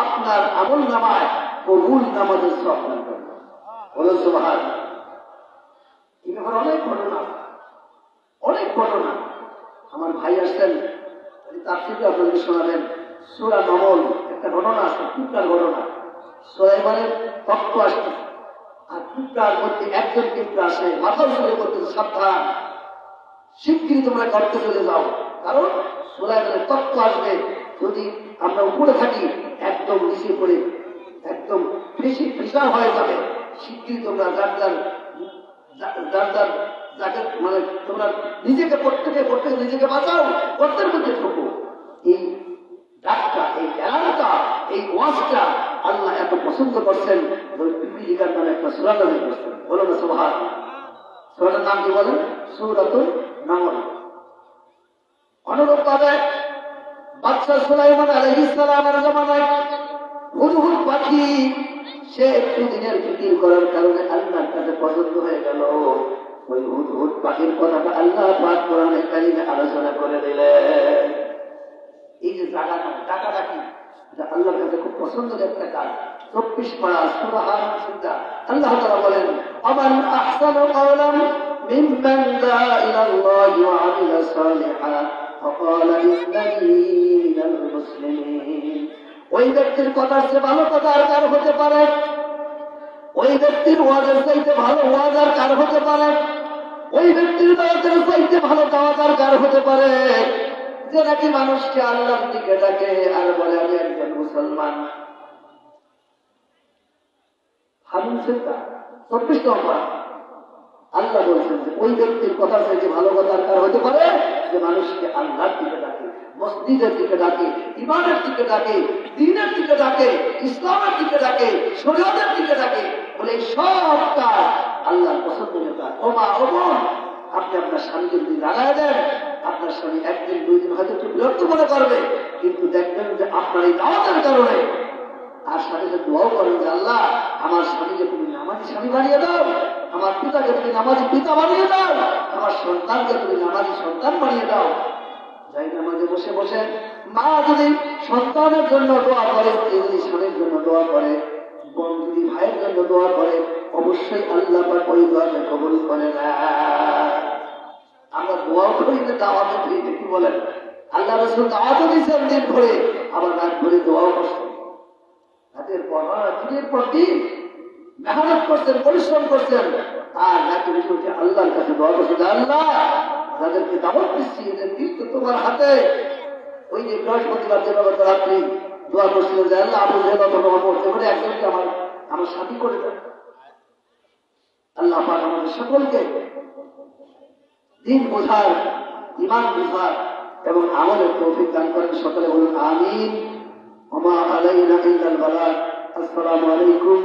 আপনার আমল নামায় কবুল নামাজের সওয়াব দান করবেন। বলেন সুবহানাল্লাহ। এবার অনেক ঘটনা, অনেক ঘটনা। আমার ভাই আসছেন, তাফসীরে আপনাদের শোনাবেন। সূরা নমল একটা ঘটনা আছে, টুকরার ঘটনা। সুলাইমানের তক্ত আসছে, আর টুকরার মধ্যে একজন টুকরা আসে, মাথা উঁচু করতে, সাবধান, শিগগিরই তোমরা গর্তে চলে যাও, কারণ সুলাইমানের তক্ত আসবে। যদি আমরা উপরে থাকি একদম নিচে পড়ে একদম বেশি বিশাল হয়ে যাবে। শিগগিরই তোমরা যাকে মানে তোমরা নিজেকে প্রত্যেকে নিজেকে বাঁচাও, গর্তের মধ্যে ঢোকো। এই ডাকটা, এই এলানটা, এই ওয়াজটা আল্লাহ এত পছন্দ করছেন, পিপিলিকার নামে একটা সূরা নাজিল করছেন। বলো না সুবহানাল্লাহ। সূরাটার নাম কি বলেন? সূরাতুন নামল। অনুরূপভাবে বাদশা সুলাইমান আলাইহিস সালামের জামানায় হুদহুদ পাখি, সে একটু দিনের ফিকির করার কারণে আল্লাহর কাছে পছন্দ হয়ে গেল। ওই হুদহুদ পাখির কথাটা আল্লাহ পাক কোরআনে কারিমে আলোচনা করে দিলেন। এই যে জাগানো, ডাকাডাকি, এটা আল্লাহর কাছে খুব পছন্দের একটা কাজ। 24 পারা সূরা হারুন সিদ্ধা আল্লাহ তাআলা বলেন, আমান আহসানু কাওলাম মিম্মান দাআ ইলাল্লাহি ওয়া আমিলা সালিহান ওয়া ক্বালা ইন্নানি মিনাল মুসলিমিন। ওই ব্যক্তির কথার চেয়ে ভালো কথা আর কার হতে পারে? ওই ব্যক্তির ওয়াজের চাইতে ভালো ওয়াজ আর কার হতে পারে? ওই ব্যক্তির দাওয়াতের চাইতে ভালো দাওয়াত আর কার হতে পারে? যে নাকি মানুষকে আল্লাহর দিকে ডাকে আর বলে আমি একজন মুসলমান। হারুন সিদ্ধা 24 নম্বর আল্লাহ বলছেন যে ওই ব্যক্তির কথা থেকে ভালো কথা কার হতে পারে? যে মানুষকে আল্লাহর দিকে ডাকে, মসজিদের দিকে ডাকে, ইমানের দিকে ডাকে, দ্বীনের দিকে ডাকে, ইসলামের দিকে ডাকে, শরীয়তের দিকে ডাকে। বলে সব কাজ আল্লাহর পছন্দের কাজ। ও মা, ও বোন, আপনি আপনার স্বামীকে যদি লাগায় দেন, আপনার স্বামী একদিন দুই দিন হয়তো একটু বিরক্ত মনে করবে, কিন্তু দেখবেন যে আপনার এই দাওয়াতের কারণে আর স্বামীকে দোয়াও করেন যে আল্লাহ আমার স্বামীকে তুমি নামাজি স্বামী বানিয়ে দাও, আমার পিতাকে তুমি নামাজি পিতা বানিয়ে দাও, আমার সন্তানকে তুমি নামাজি সন্তান বানিয়ে দাও। যাই নামাজে বসে বসে মা যদি সন্তানের জন্য দোয়া করে, যদি স্বামীর জন্য দোয়া করে, বোন যদি ভাইয়ের জন্য দোয়া করে, অবশ্যই আল্লাহ পাক ওই দোয়াকে কবুল করে না। আমরা দোয়াও করি না, দাওয়াতও দিই, কি বলেন? আল্লাহ রাসূল দাওয়াতও দিয়েছেন দিন ভরে, আবার রাত ভরে দোয়াও করছেন। রাতের পর দিনের পর দিন মেহনত করছেন, পরিশ্রম করছেন, আর রাতে উঠে আল্লাহর কাছে দোয়া করছেন, আল্লাহ যাদেরকে দাওয়াত দিচ্ছি এদের দিন তো তোমার হাতে। ওই যে বৃহস্পতিবার দিবাগত রাত্রি দোয়া করছিলেন যে আল্লাহ আবু জেহেল এবারে একজনকে আমার সাথী করে দেন। আল্লাহ পাক আমাদের সকলকে দিন বোঝার, ইমান বোঝার এবং আমলের তৌফিক দান করেন। সকলে বলুন আমিন। ওয়া মা আলাইনা ইল্লাল বালাগ। আসসালামু আলাইকুম।